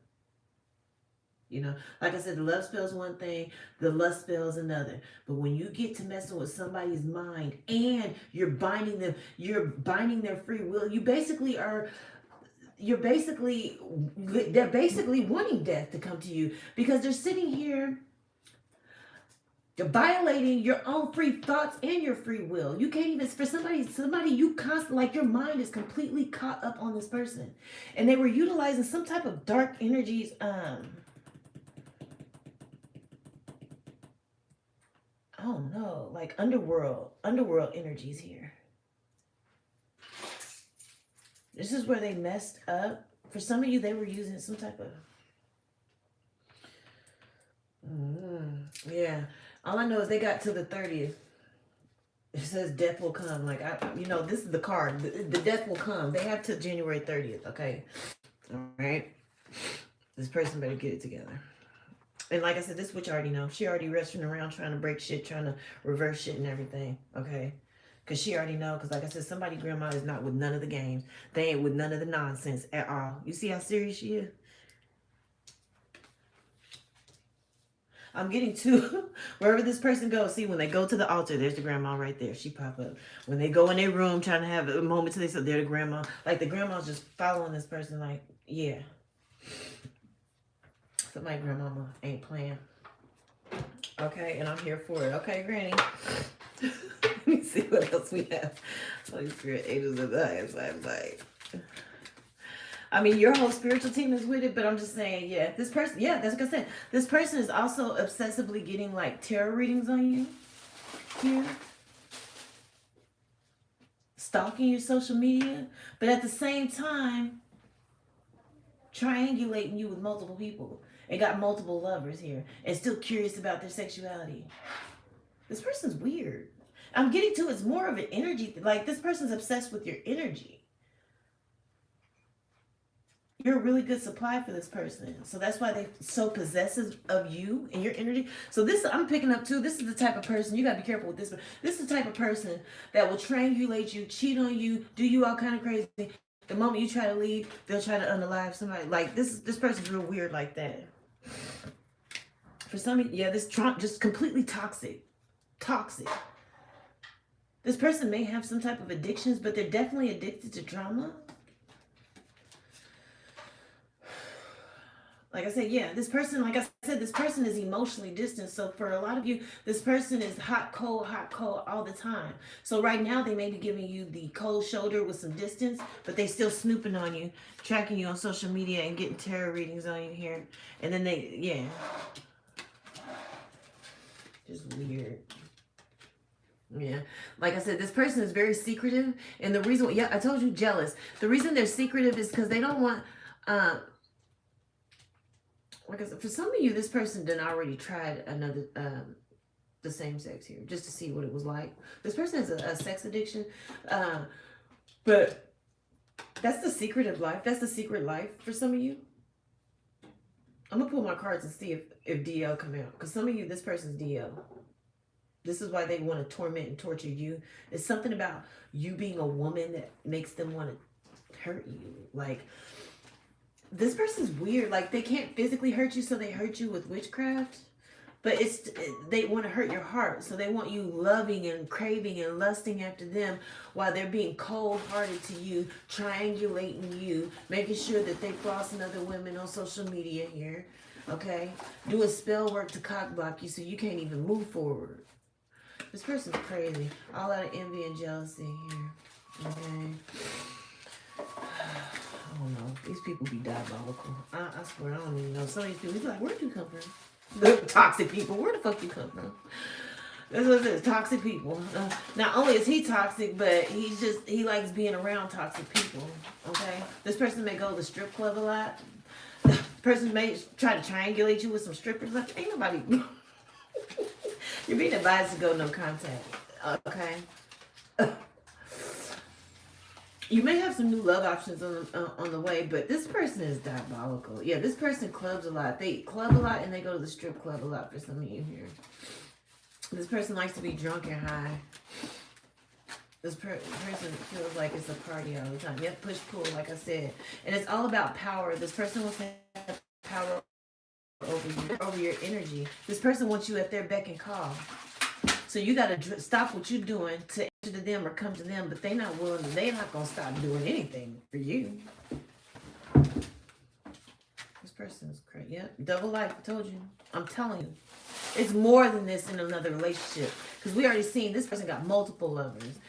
You know, like I said, the love spell is one thing, the lust spell is another. But when you get to messing with somebody's mind and you're binding them, you're binding their free will. They're basically wanting death to come to you because they're sitting here. You're violating your own free thoughts and your free will. You can't even, for somebody you constantly, like your mind is completely caught up on this person. And they were utilizing some type of dark energies, I don't know, like underworld energies here. This is where they messed up. For some of you, they were using some type of, yeah. All I know is they got to the 30th. It says death will come. Like, this is the card. The death will come. They have till January 30th, okay? All right? This person better get it together. And like I said, this is what you already know. She already wrestling around trying to break shit, trying to reverse shit and everything, okay? Because she already know. Because like I said, somebody grandma is not with none of the games. They ain't with none of the nonsense at all. You see how serious she is? I'm getting to wherever this person goes. See, when they go to the altar, there's the grandma right there. She pop up. When they go in their room trying to have a moment to themselves, they're the grandma. Like the grandma's just following this person like, yeah. Somebody grandmama ain't playing. Okay, and I'm here for it. Okay, Granny. Let me see what else we have. Holy Spirit, angels of the highest light. I mean, your whole spiritual team is with it, but I'm just saying, yeah, this person, yeah, that's like I said. This person is also obsessively getting like tarot readings on you here. Stalking your social media, but at the same time, triangulating you with multiple people and got multiple lovers here and still curious about their sexuality. This person's weird. I'm getting to it's more of an energy, like this person's obsessed with your energy. You're a really good supply for this person. So that's why they're so possessive of you and your energy. So this, I'm picking up too, this is the type of person, you got to be careful with this one. This is the type of person that will triangulate you, cheat on you, do you all kind of crazy. The moment you try to leave, they'll try to unalive somebody. Like this person's real weird like that. For some, yeah, this just completely toxic. Toxic. This person may have some type of addictions, but they're definitely addicted to drama. Like I said, yeah, this person, like I said, this person is emotionally distant. So for a lot of you, this person is hot, cold all the time. So right now they may be giving you the cold shoulder with some distance, but they still snooping on you, tracking you on social media and getting tarot readings on you here. And then they, yeah. Just weird. Yeah. Like I said, this person is very secretive. And the reason, yeah, I told you, jealous. The reason they're secretive is because they don't want, like I said, for some of you, this person done already tried another, the same sex here, just to see what it was like. This person has a sex addiction, but that's the secret of life. That's the secret life for some of you. I'm gonna pull my cards and see if DL come out, because some of you, this person's DL. This is why they want to torment and torture you. It's something about you being a woman that makes them want to hurt you. Like, this person's weird. Like, they can't physically hurt you, so they hurt you with witchcraft. But they want to hurt your heart. So they want you loving and craving and lusting after them while they're being cold-hearted to you, triangulating you, making sure that they flossing other women on social media here. Okay? Doing spell work to cock block you so you can't even move forward. This person's crazy. All out of envy and jealousy here. Okay? I don't know. These people be diabolical. I swear, I don't even know. Some of these people be like, where'd you come from? The toxic people. Where the fuck you come from? That's what it is. Toxic people. Not only is he toxic, but he likes being around toxic people. Okay? This person may go to the strip club a lot. The person may try to triangulate you with some strippers. Like, ain't nobody... You're being advised to go no contact. Okay? You may have some new love options on the way, but this person is diabolical. Yeah, this person clubs a lot. They club a lot and they go to the strip club a lot for some of you here. This person likes to be drunk and high. This person feels like it's a party all the time. Yep, push pull, like I said, and it's all about power. This person wants to have power over your energy. This person wants you at their beck and call. So you got to stop what you're doing to answer to them or come to them, but they're not willing. They're not gonna stop doing anything for you. This person is crazy. Yep, double life. I told you. I'm telling you, it's more than this in another relationship. Because we already seen this person got multiple lovers.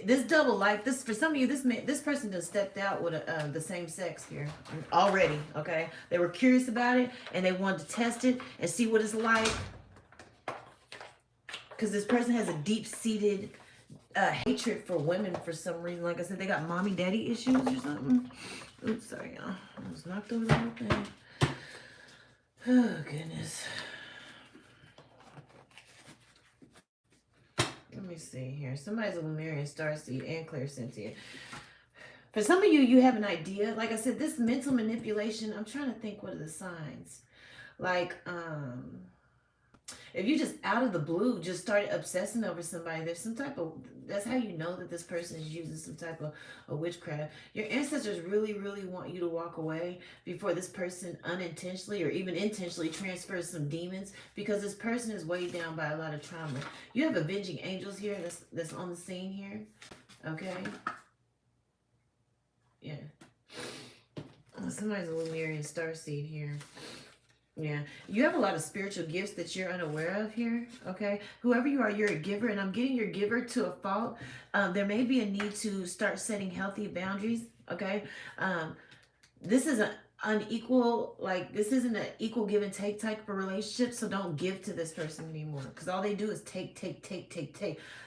This double life. This for some of you. This person just stepped out with the same sex here already. Okay, they were curious about it and they wanted to test it and see what it's like. Because this person has a deep-seated hatred for women for some reason. Like I said, they got mommy-daddy issues or something. Oops, sorry, y'all. I was knocked over the whole thing. Oh, goodness. Let me see here. Somebody's a Lemurian, Starseed, and Clairsentient. For some of you, you have an idea. Like I said, this mental manipulation, I'm trying to think what are the signs. Like, if you just out of the blue just started obsessing over somebody, there's some type of, that's how you know that this person is using some type of witchcraft. Your ancestors really, really want you to walk away before this person unintentionally or even intentionally transfers some demons, because this person is weighed down by a lot of trauma. You have avenging angels here that's on the scene here. Okay? Yeah. Somebody's a Lemurian starseed here. Yeah, you have a lot of spiritual gifts that you're unaware of here, okay? Whoever you are, you're a giver, and I'm getting your giver to a fault. There may be a need to start setting healthy boundaries, okay? This is an unequal, like, this isn't an equal give and take type of relationship, so don't give to this person anymore, because all they do is take.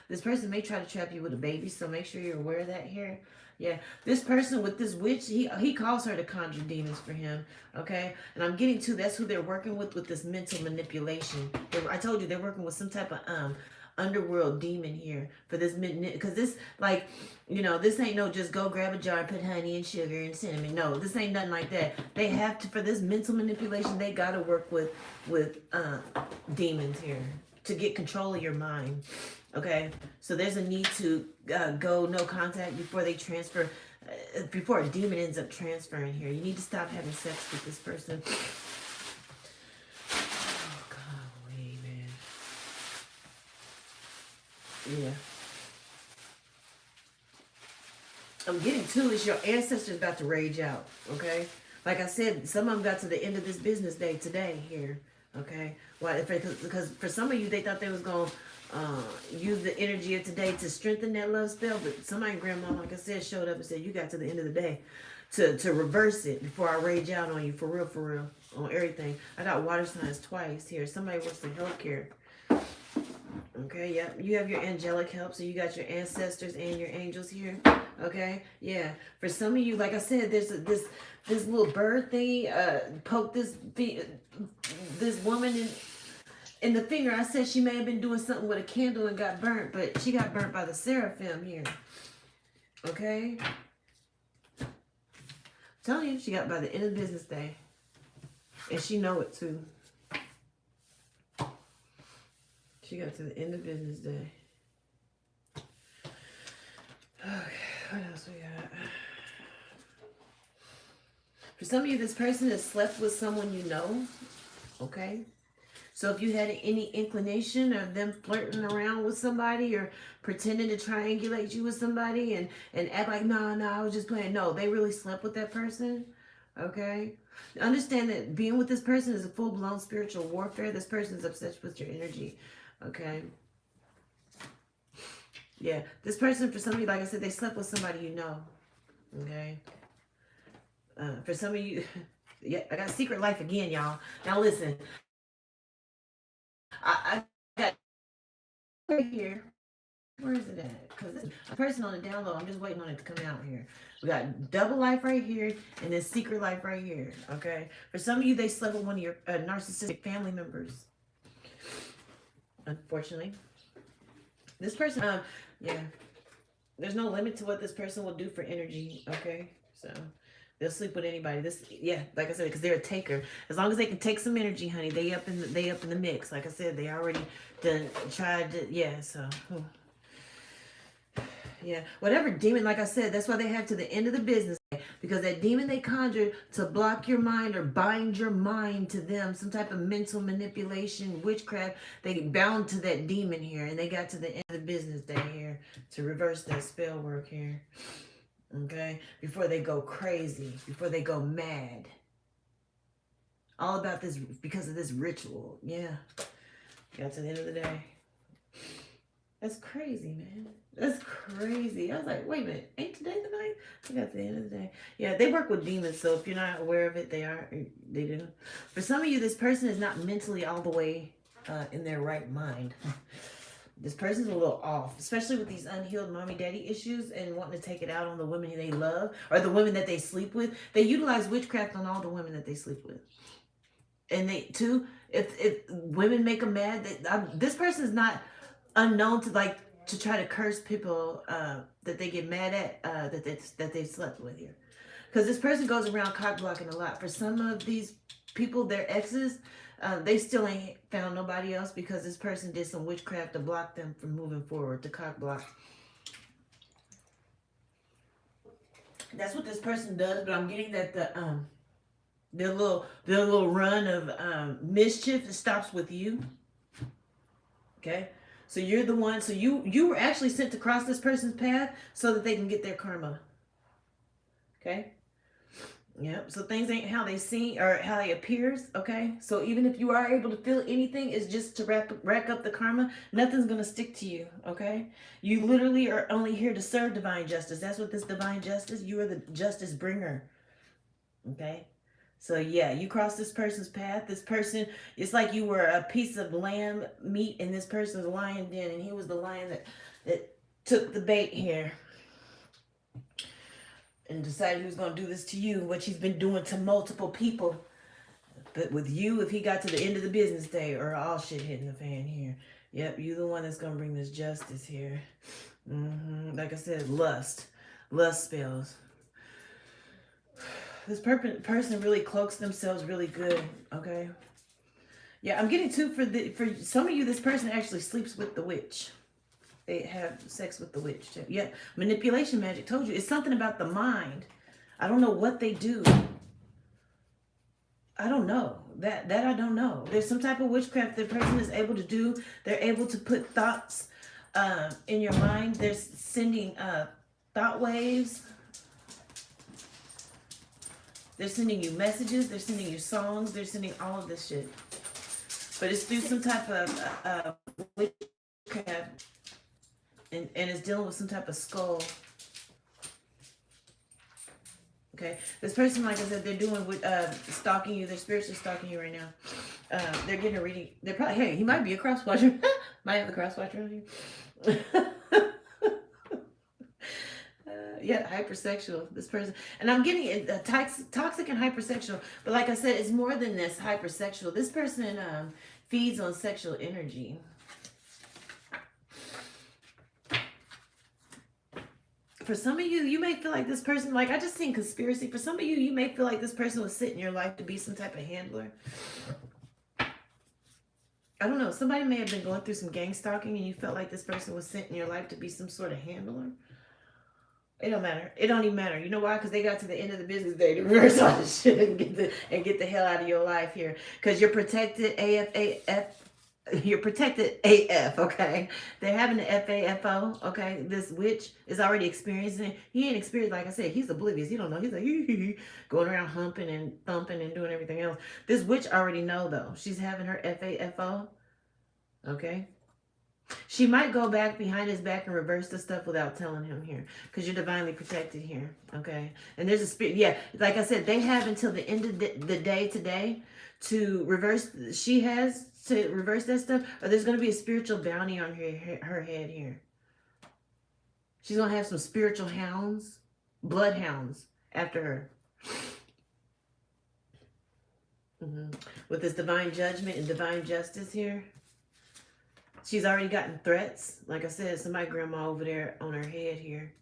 This person may try to trap you with a baby, so make sure you're aware of that here. Yeah, this person with this witch, he calls her to conjure demons for him, okay? And I'm getting to, that's who they're working with this mental manipulation. I told you they're working with some type of underworld demon here for this, because this, like, you know, this ain't no just go grab a jar and put honey and sugar and cinnamon. No, this ain't nothing like that. They have to, for this mental manipulation, they got to work with demons here to get control of your mind. Okay, so there's a need to go no contact before they transfer, before a demon ends up transferring here. You need to stop having sex with this person. Oh, golly, man. Yeah. I'm getting to is your ancestors about to rage out, okay? Like I said, some of them got to the end of this business day today here, okay? Why? Because for some of you, they thought they was going to use the energy of today to strengthen that love spell, but somebody, grandma, like I said, showed up and said, you got to the end of the day to reverse it before I rage out on you, for real, on everything. I got water signs twice here. Somebody works in healthcare. Okay, yeah, you have your angelic help, so you got your ancestors and your angels here. Okay, yeah. For some of you, like I said, there's this little bird thingy poked this woman in the finger. I said she may have been doing something with a candle and got burnt, but she got burnt by the seraphim here. Okay, I'm telling you, she got by the end of the business day, and she know it too. She got to the end of business day. Okay, what else we got? For some of you, this person has slept with someone you know, okay? So if you had any inclination of them flirting around with somebody or pretending to triangulate you with somebody and act like, no, I was just playing. No, they really slept with that person, okay? Understand that being with this person is a full-blown spiritual warfare. This person is obsessed with your energy. Okay. Yeah. This person, for some of you, like I said, they slept with somebody you know. Okay. For some of you, yeah, I got secret life again, y'all. Now listen. I got right here. Where is it at? Because it's a person on the download. I'm just waiting on it to come out here. We got double life right here and then secret life right here. Okay. For some of you, they slept with one of your narcissistic family members. Unfortunately, this person, yeah, There's no limit to what this person will do for energy. Okay, so they'll sleep with anybody. This, yeah, like I said, because they're a taker. As long as they can take some energy, honey, they up in the mix. Like I said, they already done tried to. Yeah, so. Yeah, whatever demon, like I said, that's why they have to the end of the business. Because that demon they conjured to block your mind or bind your mind to them, some type of mental manipulation, witchcraft, they bound to that demon here. And they got to the end of the business day here to reverse that spell work here. Okay? Before they go crazy, before they go mad. All about this because of this ritual. Yeah. Got to the end of the day. That's crazy, man. That's crazy. I was like, wait a minute, ain't today the night? I got the end of the day. Yeah, they work with demons, so if you're not aware of it, they do. For some of you, this person is not mentally all the way in their right mind. This person's a little off, especially with these unhealed mommy-daddy issues and wanting to take it out on the women they love or the women that they sleep with. They utilize witchcraft on all the women that they sleep with. And they, too, if women make them mad, this person is not unknown to like to try to curse people that they get mad at that they slept with here, because this person goes around cock blocking a lot. For some of these people, their exes, they still ain't found nobody else because this person did some witchcraft to block them from moving forward, to cock block. That's what this person does. But I'm getting that their little run of mischief stops with you. Okay. So you're the one, so you were actually sent to cross this person's path so that they can get their karma. Okay? Yep. So things ain't how they seem or how they appears, okay? So even if you are able to feel anything, it's just to rack up the karma. Nothing's going to stick to you, okay? You literally are only here to serve divine justice. That's what this divine justice, you are the justice bringer. Okay? So yeah, you cross this person's path. This person, it's like you were a piece of lamb meat in this person's lion den, and he was the lion that took the bait here and decided he was going to do this to you, what he's been doing to multiple people. But with you, if he got to the end of the business day, or all shit hitting the fan here. Yep, you the one that's going to bring this justice here. Like I said, lust spells. This person really cloaks themselves really good, okay? Yeah, I'm getting too, for some of you, this person actually sleeps with the witch. They have sex with the witch too. Yeah, manipulation magic, told you. It's something about the mind. I don't know what they do. I don't know. That I don't know. There's some type of witchcraft the person is able to do. They're able to put thoughts in your mind. They're sending thought waves. They're sending you messages. They're sending you songs. They're sending all of this shit. But it's through some type of witchcraft. And it's dealing with some type of skull. Okay. This person, like I said, they're doing with stalking you. They're spiritually stalking you right now. They're getting a reading. They're probably, hey, he might be a cross watcher. Might have a cross watcher on you. Yeah, hypersexual, this person. And I'm getting it, toxic and hypersexual. But like I said, it's more than this hypersexual. This person feeds on sexual energy. For some of you, you may feel like this person, like I just seen conspiracy. For some of you, you may feel like this person was sent in your life to be some type of handler. I don't know. Somebody may have been going through some gang stalking and you felt like this person was sent in your life to be some sort of handler. It don't matter. It don't even matter. You know why? Because they got to the end of the business day to reverse all this shit and get the hell out of your life here. Because you're protected AF. You're protected AF, okay? They're having the FAFO, okay? This witch is already experiencing it. He ain't experienced, like I said, he's oblivious. He don't know. He's like, going around humping and thumping and doing everything else. This witch already know, though. She's having her FAFO, okay? She might go back behind his back and reverse the stuff without telling him here. Because you're divinely protected here, okay? And there's a spirit, yeah, like I said, they have until the end of the day today to reverse, she has to reverse that stuff, or there's going to be a spiritual bounty on her head here. She's going to have some spiritual hounds, bloodhounds after her. With this divine judgment and divine justice here. She's already gotten threats. Like I said, somebody grandma over there on her head here.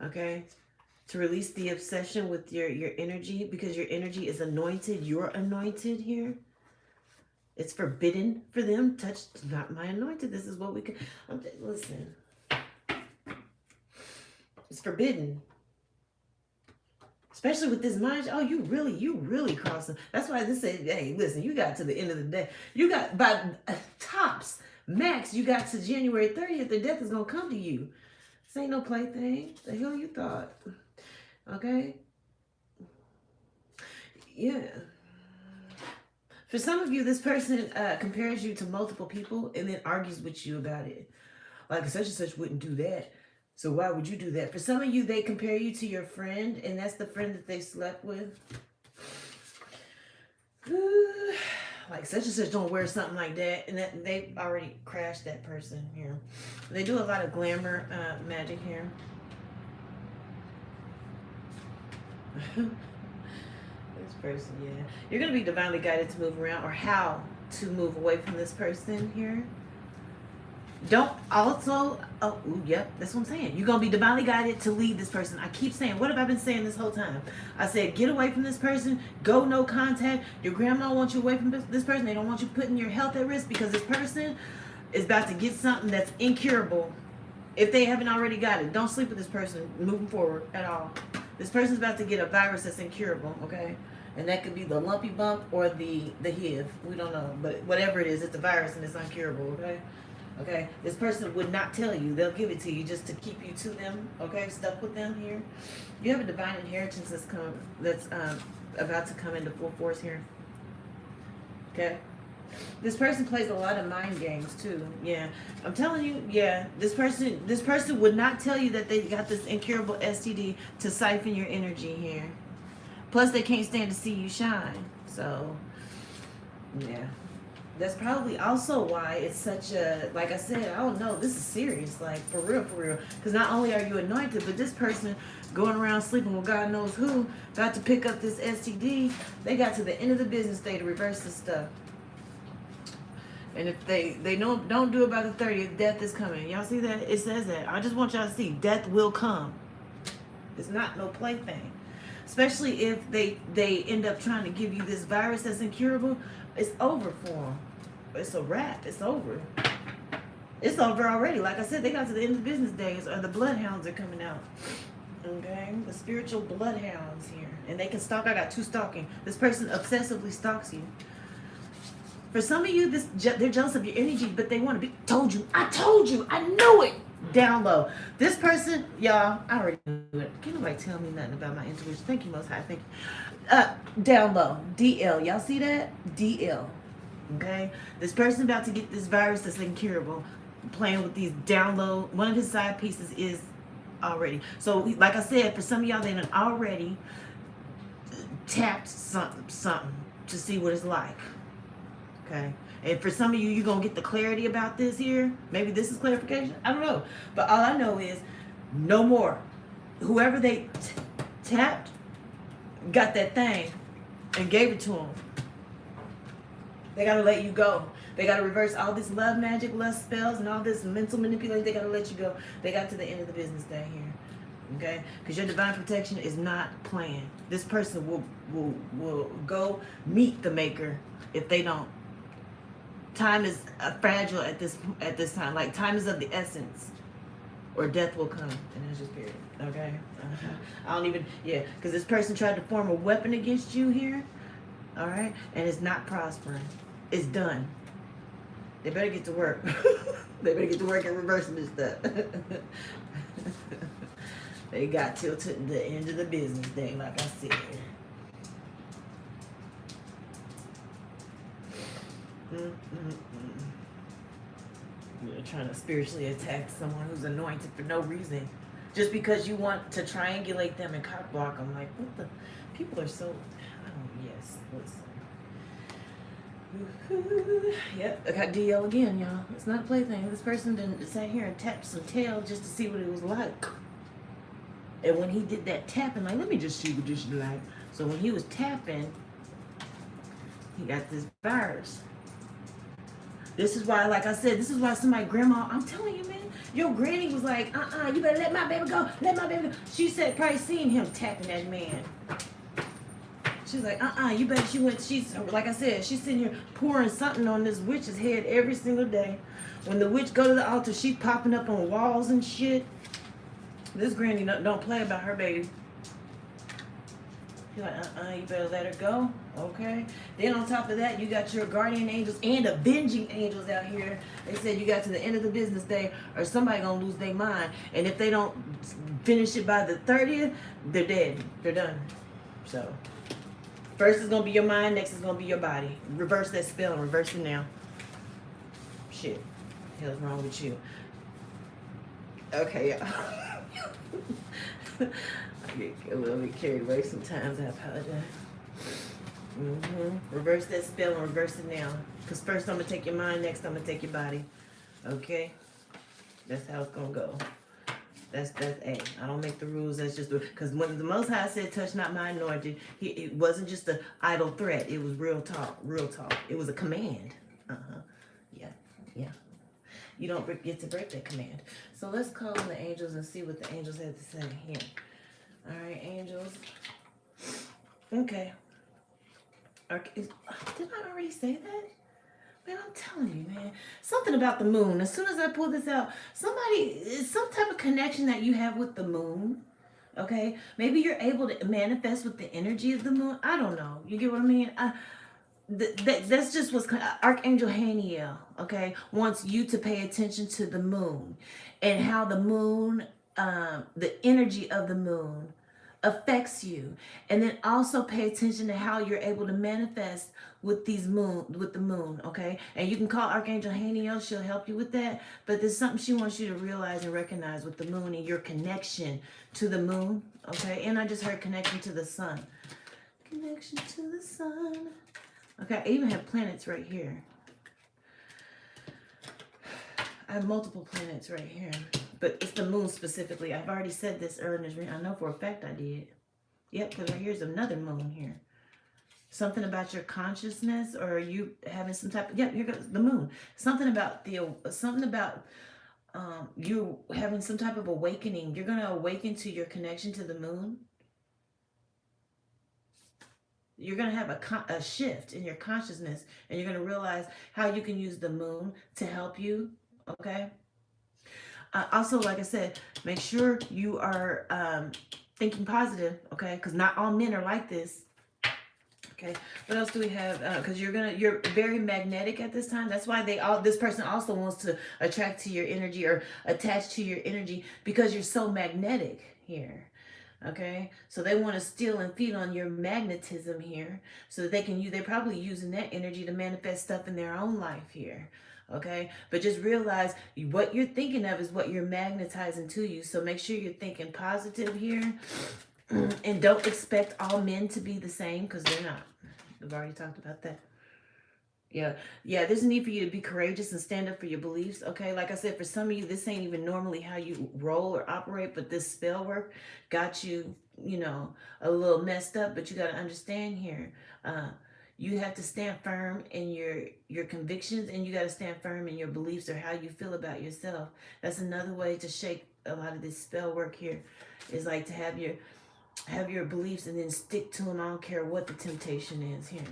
Okay? To release the obsession with your energy, because your energy is anointed. You're anointed here. It's forbidden for them. Touch not my anointed. This is what we can. Listen. It's forbidden. Especially with this mind. Oh, you really crossing. That's why this said, hey, listen, you got to the end of the day. You got, by tops, max, you got to January 30th. The death is going to come to you. This ain't no plaything. The hell you thought? Okay? Yeah. For some of you, this person compares you to multiple people and then argues with you about it. Like, such and such wouldn't do that. So why would you do that? For some of you, they compare you to your friend, and that's the friend that they slept with. Like, such and such don't wear something like that, and that they've already crashed that person here. They do a lot of glamour magic here. This person, yeah. You're going to be divinely guided to move around, or how to move away from this person here. Don't also, yep, that's what I'm saying. You're going to be divinely guided to leave this person. I keep saying, what have I been saying this whole time? I said, get away from this person. Go no contact. Your grandma wants you away from this person. They don't want you putting your health at risk, because this person is about to get something that's incurable. If they haven't already got it, don't sleep with this person moving forward at all. This person's about to get a virus that's incurable, okay? And that could be the lumpy bump or the HIV. We don't know. But whatever it is, it's a virus and it's incurable, okay? Okay, this person would not tell you. They'll give it to you just to keep you to them. Okay, stuck with them here. You have a divine inheritance that's about to come into full force here. Okay, this person plays a lot of mind games too. Yeah, I'm telling you. Yeah, this person would not tell you that they got this incurable STD to siphon your energy here. Plus, they can't stand to see you shine. So, yeah. That's probably also why it's such a, like I said, I don't know, this is serious, like, for real. Because not only are you anointed, but this person going around sleeping with God knows who, about to pick up this STD, they got to the end of the business day to reverse this stuff. And if they don't do it by the 30th, death is coming. Y'all see that? It says that. I just want y'all to see, death will come. It's not no plaything. Especially if they end up trying to give you this virus that's incurable, it's over for them. It's a wrap. It's over. It's over already. Like I said, they got to the end of the business days, or the bloodhounds are coming out. Okay? The spiritual bloodhounds here. And they can stalk. I got 2 stalking. This person obsessively stalks you. For some of you, they're jealous of your energy, but they want to be, I told you, I knew it. Down low. This person, y'all, I already knew it. Can't nobody tell me nothing about my intuition. Thank you, Most High. Thank you. Down low. DL. Y'all see that? DL. Okay? This person about to get this virus that's incurable. Playing with these down low. One of his side pieces is already. So, like I said, for some of y'all, they done already tapped something to see what it's like. Okay? And for some of you, you're going to get the clarity about this here. Maybe this is clarification. I don't know. But all I know is no more. Whoever they tapped got that thing and gave it to them. They got to let you go. They got to reverse all this love magic, lust spells, and all this mental manipulation. They got to let you go. They got to the end of the business day here. Okay? Because your divine protection is not planned. This person will go meet the maker if they don't. Time is fragile at this time. Like, time is of the essence, or death will come. And that's just period. Okay? I don't even, yeah. Because this person tried to form a weapon against you here. All right? And it's not prospering. It's done. They better get to work. They better get to work at reversing this stuff. They got till to the end of the business day, like I said. You're trying to spiritually attack someone who's anointed for no reason, just because you want to triangulate them and cock block them. Like, what the? People are so. Yes, listen. Yep, I got DL again, y'all. It's not a plaything. This person done sat here and tapped some tail just to see what it was like. And when he did that tapping, like, let me just see what this is like. So when he was tapping, he got this virus. This is why, like I said, this is why somebody, grandma, I'm telling you, man, your granny was like, you better let my baby go, let my baby go. She said, probably seeing him tapping that man. She's like, you better, she's, like I said, she's sitting here pouring something on this witch's head every single day. When the witch go to the altar, she's popping up on walls and shit. This granny don't play about her baby. You're like, you better let her go. Okay. Then on top of that, you got your guardian angels and avenging angels out here. They said you got to the end of the business day or somebody gonna lose their mind. And if they don't finish it by the 30th, they're dead. They're done. So first is gonna be your mind, next is gonna be your body. Reverse that spell and reverse it now. Shit. The hell's wrong with you? Okay, y'all. I get a little bit carried away sometimes. I apologize. Reverse that spell and reverse it now. Because first I'm going to take your mind, next I'm going to take your body. Okay? That's how it's going to go. That's A. I don't make the rules. That's just because when the Most High said, touch not my anointed, it wasn't just an idle threat. It was real talk. Real talk. It was a command. Yeah. You don't get to break that command. So let's call on the angels and see what the angels have to say here. All right, angels. Okay. Did I already say that? Man, I'm telling you, man. Something about the moon. As soon as I pull this out, some type of connection that you have with the moon. Okay? Maybe you're able to manifest with the energy of the moon. I don't know. You get what I mean? That's just what's Archangel Haniel, okay, wants you to pay attention to the moon and how the moon, the energy of the moon affects you, and then also pay attention to how you're able to manifest with the moon, okay? And you can call Archangel Haniel, she'll help you with that, but there's something she wants you to realize and recognize with the moon and your connection to the moon, okay? And I just heard connection to the sun. Connection to the sun. Okay, I even have planets right here. I have multiple planets right here. But it's the moon specifically. I've already said this earlier in this reading. I know for a fact I did. Yep, because right here's another moon here. Something about your consciousness or you having some type of... Yep, here goes the moon. Something about you having some type of awakening. You're going to awaken to your connection to the moon. You're going to have a shift in your consciousness, and you're going to realize how you can use the moon to help you, okay? Also, like I said, make sure you are thinking positive, okay? Because not all men are like this, okay? What else do we have? Because you're very magnetic at this time. That's why this person also wants to attract to your energy or attach to your energy because you're so magnetic here. Okay, so they want to steal and feed on your magnetism here so that they're probably using that energy to manifest stuff in their own life here. Okay, but just realize what you're thinking of is what you're magnetizing to you. So make sure you're thinking positive here and don't expect all men to be the same because they're not. We've already talked about that. Yeah, there's a need for you to be courageous and stand up for your beliefs, okay? Like I said, for some of you, this ain't even normally how you roll or operate, but this spell work got you, a little messed up, but you got to understand here, you have to stand firm in your convictions, and you got to stand firm in your beliefs or how you feel about yourself. That's another way to shake a lot of this spell work here, is like to have your beliefs and then stick to them. I don't care what the temptation is here.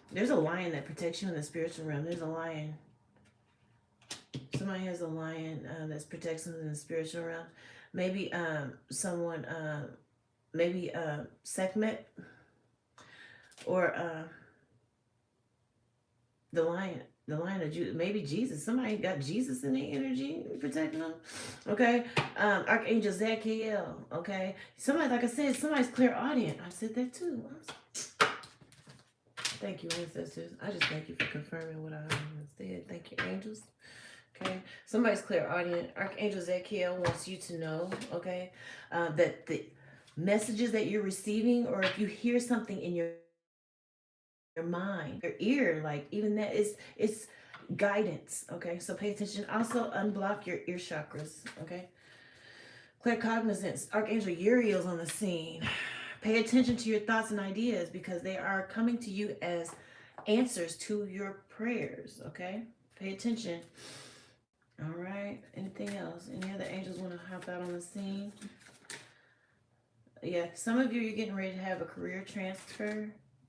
There's a lion that protects you in the spiritual realm. There's a lion. Somebody has a lion that protects them in the spiritual realm. Maybe someone, maybe Sekhmet, or the lion of Judah. Maybe Jesus. Somebody got Jesus in their energy protecting them. Okay. Archangel Zachiel. Okay. Somebody, like I said, somebody's clairaudient. I said that too. Thank you, ancestors. I just thank you for confirming what I said. Thank you, angels. Okay. Somebody's clairaudient. Archangel Zachiel wants you to know, okay, that the messages that you're receiving, or if you hear something in your mind, your ear, like even that it's guidance. Okay. So pay attention. Also unblock your ear chakras. Okay. Claircognizance. Archangel Uriel's on the scene. Pay attention to your thoughts and ideas because they are coming to you as answers to your prayers, okay? Pay attention. All right. Anything else? Any other angels want to hop out on the scene? Yeah, some of you, you're getting ready to have a career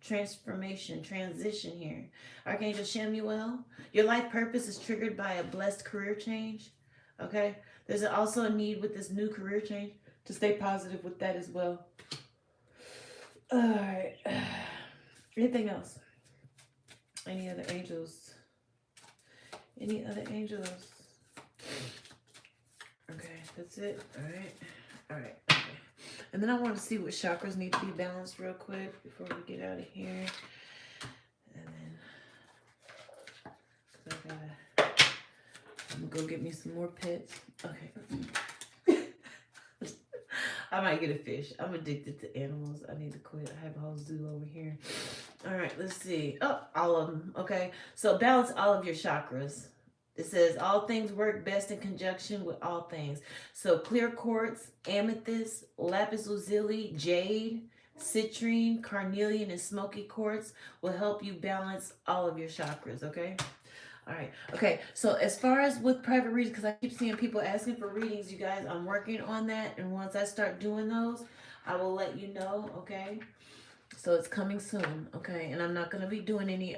transformation, transition here. Archangel Shamuel, your life purpose is triggered by a blessed career change. Okay? There's also a need with this new career change to stay positive with that as well. All right. Anything else? Any other angels? Any other angels? Okay, that's it. All right. All right. Okay. And then I want to see what chakras need to be balanced real quick before we get out of here. And then, I'm gonna go get me some more pets. Okay. I might get a fish. I'm addicted to animals. I need to quit. I have a whole zoo over here. All right, let's see. Oh, all of them. Okay. So balance all of your chakras. It says all things work best in conjunction with all things. So clear quartz, amethyst, lapis lazuli, jade, citrine, carnelian, and smoky quartz will help you balance all of your chakras, okay? All right. Okay. So as far as with private readings, because I keep seeing people asking for readings, you guys, I'm working on that. And once I start doing those, I will let you know. Okay. So it's coming soon. Okay. And I'm not going to be doing any,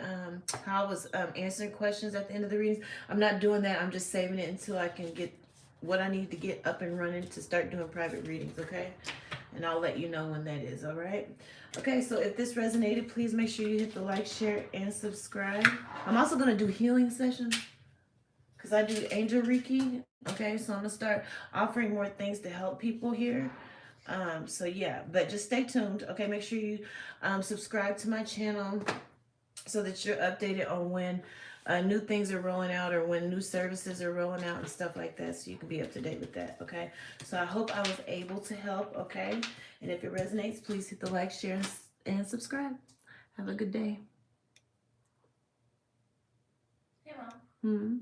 how I was answering questions at the end of the readings. I'm not doing that. I'm just saving it until I can get what I need to get up and running to start doing private readings. Okay. And I'll let you know when that is. All right. Okay, so if this resonated, please make sure you hit the like, share, and subscribe. I'm also going to do healing sessions because I do angel Reiki. Okay, so I'm going to start offering more things to help people here. So yeah, but just stay tuned. Okay, make sure you subscribe to my channel so that you're updated on when new things are rolling out or when new services are rolling out and stuff like that, so you can be up to date with that. Okay, so I hope I was able to help. Okay, and if it resonates, please hit the like, share, and subscribe. Have a good day. Hey, Mom. Hmm.